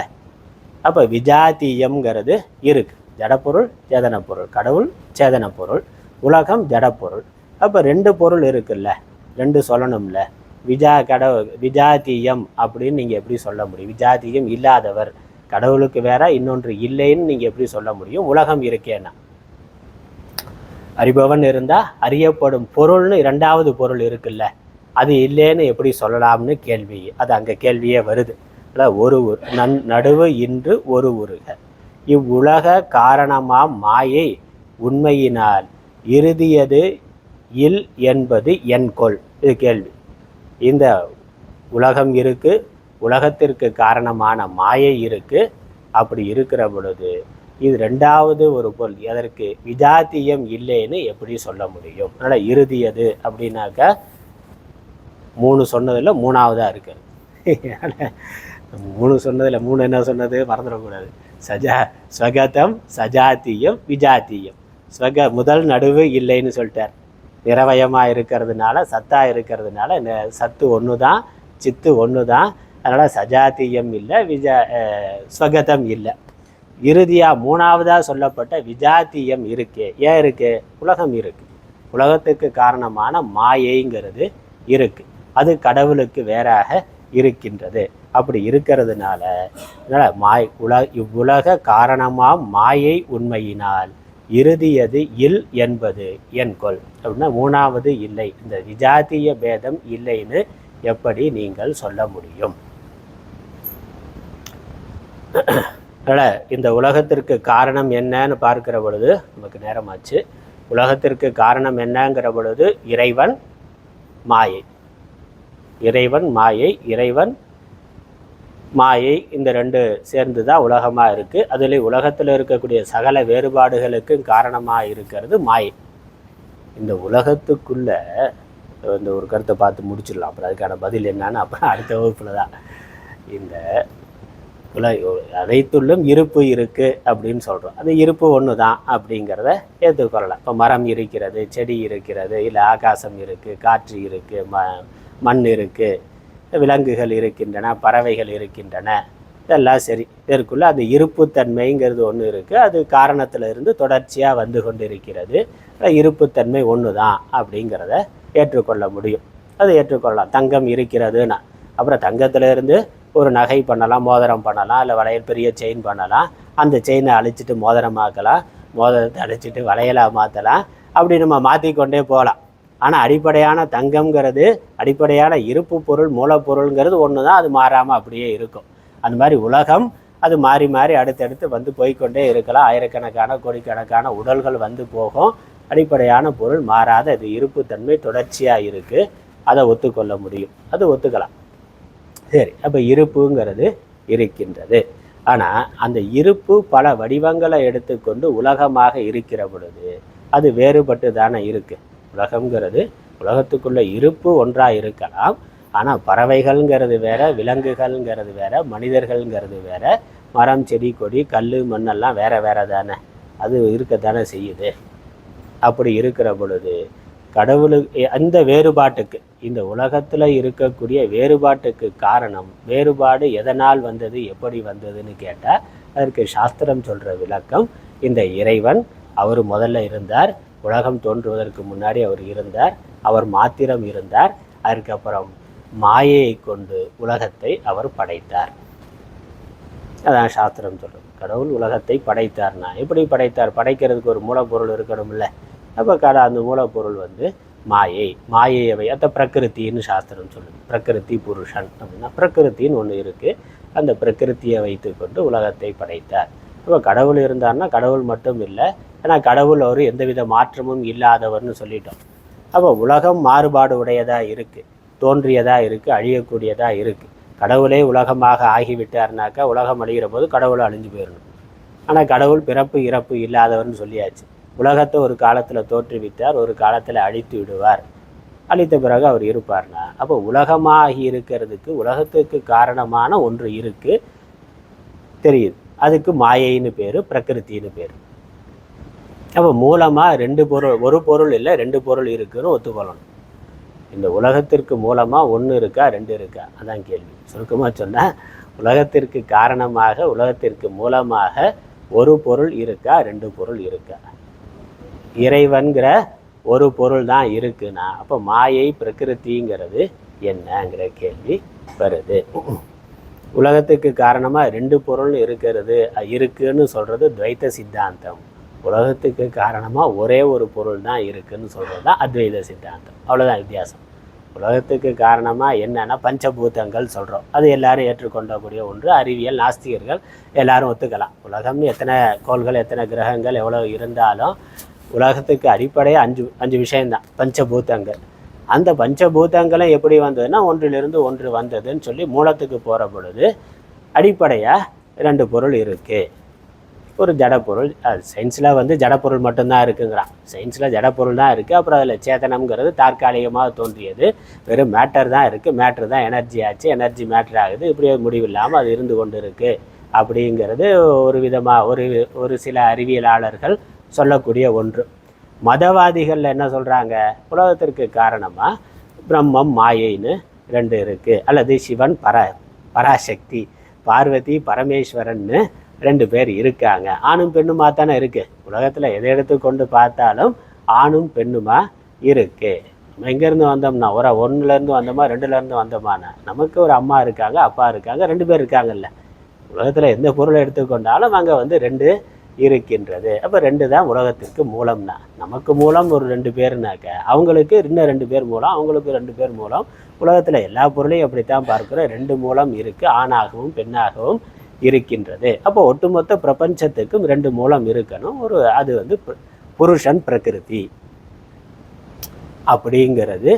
அப்போ விஜாத்தியம்ங்கிறது இருக்குது. ஜடப்பொருள், சேதன பொருள், கடவுள் சேதன பொருள், உலகம் ஜடப்பொருள். அப்போ ரெண்டு பொருள் இருக்குல்ல, ரெண்டு சொல்லணும்ல. விஜாத்தியம் அப்படின்னு நீங்கள் எப்படி சொல்ல முடியும்? விஜாத்தியம் இல்லாதவர், கடவுளுக்கு வேற இன்னொன்று இல்லைன்னு நீங்கள் எப்படி சொல்ல முடியும்? உலகம் இருக்கேன்னா அறிபவன் இருந்தால் அறியப்படும் பொருள்னு இரண்டாவது பொருள் இருக்குல்ல, அது இல்லைன்னு எப்படி சொல்லலாம்னு கேள்வி. அது அங்கே கேள்வியே வருது. ஒரு நடுவு இன்று ஒரு உருக இவ்வுலக காரணமாம் மாயை உண்மையினால் இறுதியது இல் என்பது என்கொள். இது கேள்வி. இந்த உலகம் இருக்கு, உலகத்திற்கு காரணமான மாயை இருக்கு. அப்படி இருக்கிற பொழுது இது ரெண்டாவது ஒரு பொருள், எதற்கு விஜாத்தியம் இல்லைன்னு எப்படி சொல்ல முடியும்? அதனால் இறுதியது அப்படின்னாக்கா மூணு சொன்னதில் மூணாவதாக இருக்குது. மூணு சொன்னதில் மூணு என்ன சொன்னது மறந்துடக்கூடாது. ஸ்வகதம், சஜாத்தியம், விஜாத்தியம். முதல் நடுவு இல்லைன்னு சொல்லிட்டார். நிறவயமாக இருக்கிறதுனால, சத்தாக இருக்கிறதுனால சத்து ஒன்று தான், சித்து ஒன்று தான். அதனால் சஜாத்தியம் இல்லை, ஸ்வகதம் இல்லை. இறுதியாக மூணாவதாக சொல்லப்பட்ட விஜாத்தியம் இருக்கே. ஏன் இருக்குது? உலகம் இருக்குது, உலகத்துக்கு காரணமான மாயைங்கிறது இருக்குது, அது கடவுளுக்கு வேறாக இருக்கின்றது. அப்படி இருக்கிறதுனால இவ்வுலக காரணமாம் மாயை உண்மையினால் இறுதியது இல் என்பது என்கொள். அப்படின்னா மூணாவது இல்லை, இந்த விஜாத்திய பேதம் இல்லைன்னு எப்படி நீங்கள் சொல்ல முடியும்? அதனால் இந்த உலகத்திற்கு காரணம் என்னன்னு பார்க்கிற பொழுது நமக்கு நேரமாச்சு. உலகத்திற்கு காரணம் என்னங்கிற பொழுது இறைவன், மாயை. இறைவன், மாயை, இறைவன், மாயை, இந்த ரெண்டு சேர்ந்து தான் உலகமாக இருக்குது. அதில் உலகத்தில் இருக்கக்கூடிய சகல வேறுபாடுகளுக்கும் காரணமாக இருக்கிறது மாயை. இந்த உலகத்துக்குள்ளே இந்த ஒரு கருத்தை பார்த்து முடிச்சிடலாம், அப்புறம் அதுக்கான பதில் என்னன்னு அப்புறம் அடுத்த வகுப்பில் தான். இந்த அனைத்துள்ளும் இருப்பு இருக்குது அப்படின்னு சொல்கிறோம். அது இருப்பு ஒன்று தான் அப்படிங்கிறத ஏற்றுக்கொள்ளலாம். இப்போ மரம் இருக்கிறது, செடி இருக்கிறது, இல்லை ஆகாசம் இருக்குது, காற்று இருக்குது, மண் இருக்குது, விலங்குகள் இருக்கின்றன, பறவைகள் இருக்கின்றன, இதெல்லாம் சரி. இதற்குள்ளே அந்த இருப்புத்தன்மைங்கிறது ஒன்று இருக்குது. அது காரணத்தில் இருந்து தொடர்ச்சியாக வந்து கொண்டு இருக்கிறது. இருப்புத்தன்மை ஒன்று தான் அப்படிங்கிறத ஏற்றுக்கொள்ள முடியும். அது ஏற்றுக்கொள்ளலாம். தங்கம் இருக்கிறதுன்னா அப்புறம் தங்கத்திலேருந்து ஒரு நகை பண்ணலாம், மோதிரம் பண்ணலாம், இல்லை வளையல் பெரிய செயின் பண்ணலாம். அந்த செயினை அழிச்சிட்டு மோதிரமாக்கலாம், மோதிரத்தை அழிச்சிட்டு வளையலாக மாற்றலாம். அப்படி நம்ம மாற்றிக்கொண்டே போகலாம். ஆனால் அடிப்படையான தங்கம்ங்கிறது, அடிப்படையான இருப்பு பொருள், மூலப்பொருள்ங்கிறது ஒன்று தான். அது மாறாமல் அப்படியே இருக்கும். அந்த மாதிரி உலகம் அது மாறி மாறி அடுத்தடுத்து வந்து போய்கொண்டே இருக்கலாம். ஆயிரக்கணக்கான கோடிக்கணக்கான உடல்கள் வந்து போகும். அடிப்படையான பொருள் மாறாத இது இருப்புத்தன்மை தொடர்ச்சியாக இருக்குது. அதை ஒத்துக்கொள்ள முடியும், அது ஒத்துக்கலாம். சரி, அப்போ இருப்புங்கிறது இருக்கின்றது. ஆனால் அந்த இருப்பு பல வடிவங்களை எடுத்துக்கொண்டு உலகமாக இருக்கிற பொழுது அது வேறுபட்டு தானே இருக்குது. உலகம்ங்கிறது, உலகத்துக்குள்ள இருப்பு ஒன்றாக இருக்கலாம். ஆனால் பறவைகள்ங்கிறது வேற, விலங்குகள்ங்கிறது வேற, மனிதர்கள்ங்கிறது வேற, மரம், செடி, கொடி, கல், மண்ணெல்லாம் வேற வேற தானே. அது இருக்கத்தானே செய்யுது. அப்படி இருக்கிற பொழுது கடவுளுக்கு அந்த வேறுபாட்டுக்கு, இந்த உலகத்தில் இருக்கக்கூடிய வேறுபாட்டுக்கு காரணம், வேறுபாடு எதனால் வந்தது, எப்படி வந்ததுன்னு கேட்டால் அதற்கு சாஸ்திரம் சொல்கிற விளக்கம், இந்த இறைவன் அவர் முதல்ல இருந்தார், உலகம் தோன்றுவதற்கு முன்னாடி அவர் இருந்தார், அவர் மாத்திரம் இருந்தார். அதுக்கப்புறம் மாயையை கொண்டு உலகத்தை அவர் படைத்தார். அதான் சாஸ்திரம் சொல்கிறது. கடவுள் உலகத்தை படைத்தார்னா எப்படி படைத்தார்? படைக்கிறதுக்கு ஒரு மூலப்பொருள் இருக்கணும்ல. அப்போ அந்த மூலப்பொருள் மாயை. மாயையவை அந்த பிரகிருத்தின்னு சாஸ்திரம் சொல்லுது. பிரகிருதி புருஷன் அப்படின்னா பிரகிருத்தின்னு ஒன்று இருக்குது. அந்த பிரகிருத்தியை வைத்து கொண்டு உலகத்தை படைத்தார். இப்போ கடவுள் இருந்தார்னா கடவுள் மட்டும் இல்லை, ஏன்னா கடவுள் அவர் எந்தவித மாற்றமும் இல்லாதவர்னு சொல்லிட்டோம். அப்போ உலகம் மாறுபாடு உடையதாக இருக்குது, தோன்றியதாக இருக்குது, அழியக்கூடியதாக இருக்குது. கடவுளே உலகமாக ஆகிவிட்டார்னாக்கா உலகம் அழிகிற போது கடவுளை அழிஞ்சு போயிடணும். ஆனால் கடவுள் பிறப்பு இறப்பு இல்லாதவர்னு சொல்லியாச்சு. உலகத்தை ஒரு காலத்தில் தோற்றுவித்தார், ஒரு காலத்தில் அழித்து விடுவார். அழித்த பிறகு அவர் இருப்பார்னா அப்போ உலகமாகி இருக்கிறதுக்கு உலகத்துக்கு காரணமான ஒன்று இருக்குது தெரியுது. அதுக்கு மாயைன்னு பேர், பிரகிருத்தின்னு பேர். அப்போ மூலமாக ரெண்டு பொருள், ஒரு பொருள் இல்லை ரெண்டு பொருள் இருக்குன்னு ஒத்துக்கொள்ளணும். இந்த உலகத்திற்கு மூலமாக ஒன்று இருக்கா ரெண்டு இருக்கா? அதான் கேள்வி. சுருக்கமாக சொன்னால் உலகத்திற்கு காரணமாக உலகத்திற்கு மூலமாக ஒரு பொருள் இருக்கா ரெண்டு பொருள் இருக்கா? இறைவன்கிற ஒரு பொருள் தான் இருக்குன்னா அப்போ மாயை பிரகிருத்திங்கிறது என்னங்கிற கேள்வி வருது. உலகத்துக்கு காரணமாக ரெண்டு பொருள் இருக்குன்னு சொல்கிறது துவைத்த சித்தாந்தம். உலகத்துக்கு காரணமாக ஒரே ஒரு பொருள் தான் இருக்குன்னு சொல்கிறது தான் அத்வைத சித்தாந்தம். அவ்வளோதான் வித்தியாசம். உலகத்துக்கு காரணமாக என்னென்னா பஞ்சபூதங்கள் சொல்கிறோம். அது எல்லாரும் ஏற்றுக்கொண்டக்கூடிய ஒன்று. அறிவியல் நாஸ்திகர்கள் எல்லாரும் ஒத்துக்கலாம். உலகம்னு எத்தனை கோள்கள் எத்தனை கிரகங்கள் எவ்வளோ இருந்தாலும் உலகத்துக்கு அடிப்படையாக அஞ்சு விஷயந்தான் பஞ்சபூதங்கள். அந்த பஞ்சபூதங்களும் எப்படி வந்ததுன்னா ஒன்றிலிருந்து ஒன்று வந்ததுன்னு சொல்லி மூலத்துக்கு போகிற பொழுது அடிப்படையாக ரெண்டு பொருள் இருக்குது. ஒரு ஜடப்பொருள், அது சயின்ஸில் ஜடப்பொருள் மட்டும்தான் இருக்குங்கிறான். சயின்ஸில் ஜடப்பொருள் தான் இருக்குது. அப்புறம் அதில் சேதனம்ங்கிறது தற்காலிகமாக தோன்றியது, வெறும் மேட்டர் தான் இருக்குது. மேட்ரு தான் எனர்ஜி ஆச்சு, எனர்ஜி மேட்ரு ஆகுது. இப்படியே முடிவில்லாமல் அது இருந்து கொண்டு இருக்குது அப்படிங்கிறது ஒரு விதமாக ஒரு சில அறிவியலாளர்கள் சொல்லக்கூடிய ஒன்று. மதவாதிகள் என்ன சொல்கிறாங்க? உலகத்திற்கு காரணமாக பிரம்மம் மாயைன்னு ரெண்டு இருக்குது, அல்லது சிவன் பராசக்தி, பார்வதி பரமேஸ்வரன்னு ரெண்டு பேர் இருக்காங்க. ஆணும் பெண்ணுமா தானே இருக்குது. உலகத்தில் எதை எடுத்து கொண்டு பார்த்தாலும் ஆணும் பெண்ணுமா இருக்குது. நம்ம எங்கேருந்து வந்தோம்னா ஒன்றுலேருந்து வந்தோமா ரெண்டுலேருந்து வந்தோமானா நமக்கு ஒரு அம்மா இருக்காங்க, அப்பா இருக்காங்க, ரெண்டு பேர் இருக்காங்கல்ல. உலகத்தில் எந்த பொருளை எடுத்துக்கொண்டாலும் அங்கே ரெண்டு இருக்கின்றது. அப்போ ரெண்டு தான் உலகத்திற்கு மூலம்னா. நமக்கு மூலம் ஒரு ரெண்டு பேர்னாக்க அவங்களுக்கு இன்னும் ரெண்டு பேர் மூலம், அவங்களுக்கு ரெண்டு பேர் மூலம். உலகத்தில் எல்லா பொருளையும் அப்படித்தான் பார்க்குறோம். ரெண்டு மூலம் இருக்குது, ஆணாகவும் பெண்ணாகவும் இருக்கின்றது. அப்போ ஒட்டுமொத்த பிரபஞ்சத்துக்கும் ரெண்டு மூலம் இருக்கணும். அது புருஷன் பிரகிருதி அப்படிங்கிறது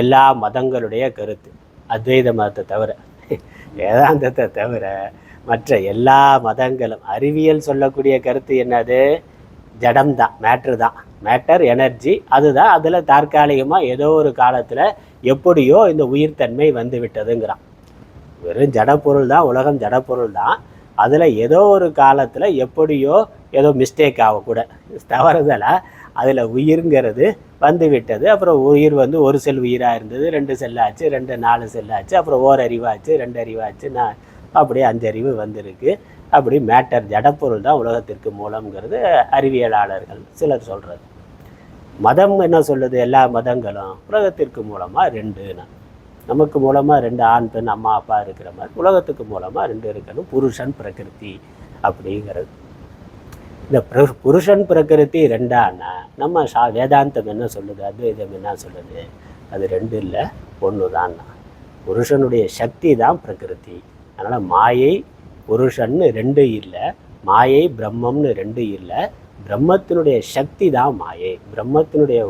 எல்லா மதங்களுடைய கருத்து. அத்வைத மதத்தை தவிர, வேதாந்தத்தை தவிர மற்ற எல்லா மதங்களும் அறிவியல் சொல்லக்கூடிய கருத்து என்னது? ஜடம்தான், மேட்ரு தான். மேட்டர் எனர்ஜி அதுதான். அதில் தற்காலிகமாக ஏதோ ஒரு காலத்தில் எப்படியோ இந்த உயிர்த்தன்மை வந்து விட்டதுங்கிறான். வெறும் ஜடப்பொருள் தான், உலகம் ஜடப்பொருள் தான். அதில் ஏதோ ஒரு காலத்தில் எப்படியோ ஏதோ மிஸ்டேக் ஆகக்கூட தவறுதலாக அதில் உயிர்ங்கிறது வந்து விட்டது. அப்புறம் உயிர் ஒரு செல் உயிராக இருந்தது, 2 செல்லாச்சு, 2 4 செல்லாச்சு, அப்புறம் ஓரறிவாச்சு, 2 அறிவாச்சு, அப்படியே 5 அறிவு வந்திருக்கு. அப்படி மேட்டர் ஜடப்பொருள் தான் உலகத்திற்கு மூலம்ங்கிறது அறிவியலாளர்கள் சிலர் சொல்கிறது. மதம் என்ன சொல்லுது? எல்லா மதங்களும் உலகத்திற்கு மூலமாக ரெண்டுனா, நமக்கு மூலமாக 2 ஆண் பெண் அம்மா அப்பா இருக்கிற மாதிரி உலகத்துக்கு மூலமாக 2 இருக்கணும். புருஷன் பிரகிருதி அப்படிங்கிறது. இந்த புருஷன் பிரகிருதி ரெண்டானா நம்ம வேதாந்தம் என்ன சொல்லுது, அத்வைதம் என்ன சொல்லுது? அது 2 இல்லை, 1 தான். புருஷனுடைய சக்தி தான் பிரகிருதி. அதனால் மாயை புருஷன்னு 2 இல்லை, மாயை பிரம்மம்னு 2 இல்லை. பிரம்மத்தினுடைய சக்தி தான் மாயை. பிரம்மத்தினுடைய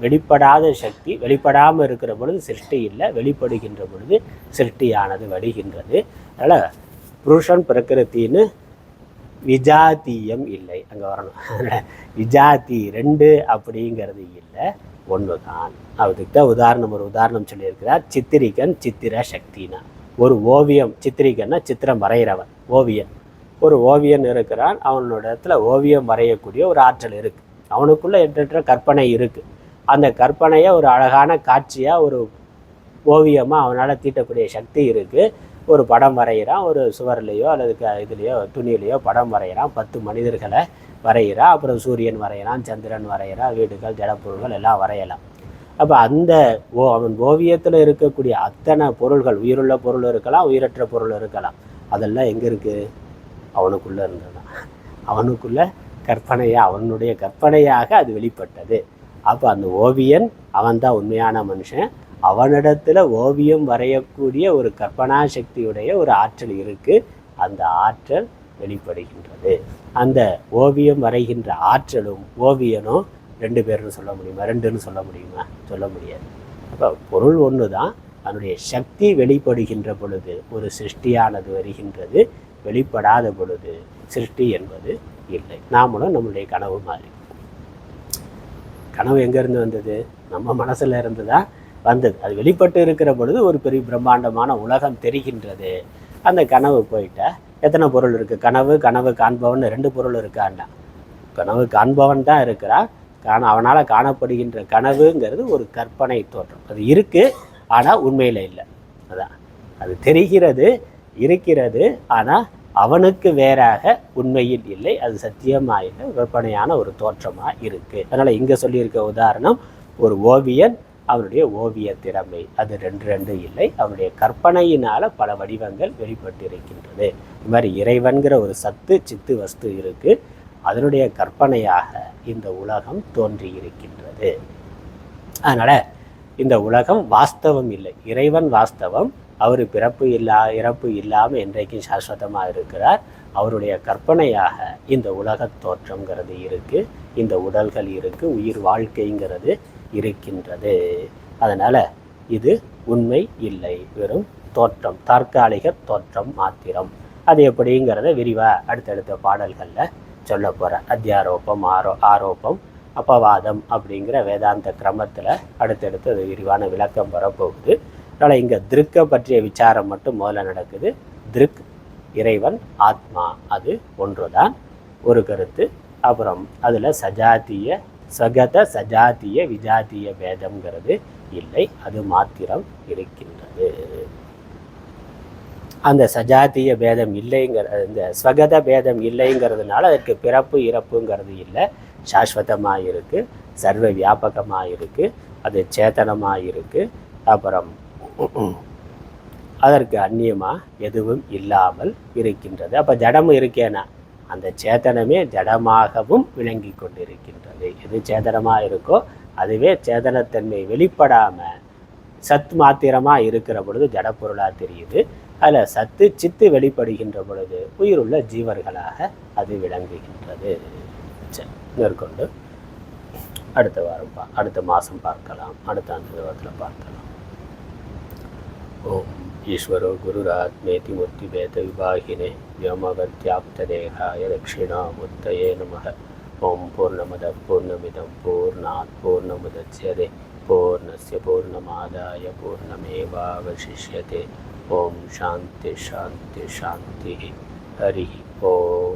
வெளிப்படாத சக்தி. வெளிப்படாமல் இருக்கிற பொழுது சிருஷ்டி இல்லை, வெளிப்படுகின்ற பொழுது சிருஷ்டியானது வருகின்றது. அதனால் புருஷன் பிரகிருத்தின்னு விஜாத்தியம் இல்லை, அங்கே வரணும். விஜாத்தி 2 அப்படிங்கிறது இல்லை, 1 தான். அதுக்கு தான் ஒரு உதாரணம் சொல்லியிருக்கிறார். சித்திரிகன் சித்திர சக்தினா, ஒரு ஓவியம், சித்திரிகன்னா சித்திரம் வரைகிறவன், ஓவியன். ஒரு ஓவியன் இருக்கிறான், அவனோட இடத்துல ஓவியம் வரையக்கூடிய ஒரு ஆற்றல் இருக்குது. அவனுக்குள்ளே எண்ணற்ற கற்பனை இருக்குது. அந்த கற்பனையை ஒரு அழகான காட்சியாக ஒரு ஓவியமாக அவனால் தீட்டக்கூடிய சக்தி இருக்குது. ஒரு படம் வரைகிறான், ஒரு சுவர்லேயோ அல்லது இதுலேயோ துணியிலையோ படம் வரைகிறான், 10 மனிதர்களை வரைகிறான், அப்புறம் சூரியன் வரைகிறான், சந்திரன் வரைகிறான், வீடுகள் ஜடப்பொருள்கள் எல்லாம் வரையலாம். அப்போ அந்த அவன் ஓவியத்தில் இருக்கக்கூடிய அத்தனை பொருள்கள், உயிருள்ள பொருள் இருக்கலாம், உயிரற்ற பொருள் இருக்கலாம், அதெல்லாம் எங்கே இருக்குது? அவனுக்குள்ளே இருந்ததுதான். அவனுக்குள்ள கற்பனையாக, அவனுடைய கற்பனையாக அது வெளிப்பட்டது. அப்போ அந்த ஓவியன் அவன்தான் உண்மையான மனுஷன். அவனிடத்துல ஓவியம் வரையக்கூடிய ஒரு கற்பனா சக்தியுடைய ஒரு ஆற்றல் இருக்குது. அந்த ஆற்றல் வெளிப்படுகின்றது. அந்த ஓவியம் வரைகின்ற ஆற்றலும் ஓவியனும் 2 பேர்னு சொல்ல முடியுமா? 2ன்னு சொல்ல முடியுமா? சொல்ல முடியாது. அப்போ பொருள் ஒன்று தான். அதனுடைய சக்தி வெளிப்படுகின்ற பொழுது ஒரு சிருஷ்டியானது வருகின்றது. வெளிப்படாத பொழுது சிருஷ்டி என்பது இல்லை. நாமளும் நம்மளுடைய கனவு மாதிரி. கனவு எங்கேருந்து வந்தது? நம்ம மனசில் இருந்து தான் வந்தது. அது வெளிப்பட்டு இருக்கிற பொழுது ஒரு பெரிய பிரம்மாண்டமான உலகம் தெரிகின்றது. அந்த கனவு போயிட்டா எத்தனை பொருள் இருக்குது? கனவு காண்பவன் 2 பொருள் இருக்கான்னா, கனவு காண்பவன் தான் இருக்கிறான். அவனால் காணப்படுகின்ற கனவுங்கிறது ஒரு கற்பனை தோற்றம். அது இருக்குது, ஆனால் உண்மையில் இல்லை. அதான் அது தெரிகிறது, இருக்கிறது, ஆனால் அவனுக்கு வேறாக உண்மையில் இல்லை. அது சத்தியமாக இல்லை, கற்பனையான ஒரு தோற்றமாக இருக்குது. அதனால் இங்கே சொல்லியிருக்க உதாரணம், ஒரு ஓவியன், அவனுடைய ஓவிய திறமை, அது 2 இல்லை. அவனுடைய கற்பனையினால் பல வடிவங்கள் வெளிப்பட்டு இருக்கின்றது. இது மாதிரி இறைவன்கிற ஒரு சித்து வஸ்து இருக்குது. அதனுடைய கற்பனையாக இந்த உலகம் தோன்றி இருக்கின்றது. அதனால் இந்த உலகம் வாஸ்தவம் இல்லை. இறைவன் வாஸ்தவம். அவர் இறப்பு இல்லாமல் என்றைக்கும் சாஸ்வதமாக இருக்கிறார். அவருடைய கற்பனையாக இந்த உலக தோற்றங்கிறது இருக்குது. இந்த உடல்கள் இருக்குது, உயிர் வாழ்க்கைங்கிறது இருக்கின்றது. அதனால் இது உண்மை இல்லை, வெறும் தோற்றம், தற்காலிக தோற்றம் மாத்திரம். அது எப்படிங்கிறத விரிவாக அடுத்தடுத்த பாடல்களில் சொல்ல போகிறேன். அத்தியாரோபம், ஆரோப்பம், அப்பவாதம் அப்படிங்கிற வேதாந்த கிரமத்தில் அடுத்தடுத்து அது விரிவான விளக்கம் வரப்போகுது. அதனால் இங்கே திருக்கை பற்றிய விசாரம் மட்டும் முதல்ல நடக்குது. திருக் இறைவன், ஆத்மா, அது ஒன்று தான் ஒரு கருத்து. அப்புறம் அதில் சகத சஜாத்திய விஜாத்திய பேதம்ங்கிறது இல்லை, அது மாத்திரம் இருக்கின்றது. அந்த சஜாத்திய பேதம் இந்த ஸ்வகத பேதம் இல்லைங்கிறதுனால அதற்கு பிறப்பு இறப்புங்கிறது இல்லை. சாஸ்வதமாக இருக்குது, சர்வ வியாபகமாக இருக்குது, அது சேத்தனமாக இருக்குது. அப்புறம் அதற்கு அந்நியமாக எதுவும் இல்லாமல் இருக்கின்றது. அப்போ ஜடம் இருக்கேனா, அந்த சேத்தனமே ஜடமாகவும் விளங்கி கொண்டிருக்கின்றது. எது சேதனமாக இருக்கோ அதுவே சேதனத்தன்மை வெளிப்படாமல் சத்து மாத்திரமாக இருக்கிற பொழுது ஜடப்பொருளாக தெரியுது. அதில் சத்து சித்து வெளிப்படுகின்ற பொழுது உயிருள்ள ஜீவர்களாக அது விளங்குகின்றது. மேற்கொண்டு அடுத்த மாதம் பார்க்கலாம், அடுத்த அனுபவத்தில் பார்க்கலாம். ஓம் ஈஸ்வரோ குருராத்மேதி மூர்த்தி பேத விபாகினே व्योमवत्याप्तदेहाय दक्षिणामूर्तये नमः. ओं पूर्णमदः पूर्णमिदं पूर्णात् पूर्णमुदच्यते पूर्णस्य पूर्णमादाय पूर्णमेवावशिष्यते. ओं शान्ति शान्ति शान्तिः. हरिः ओम्.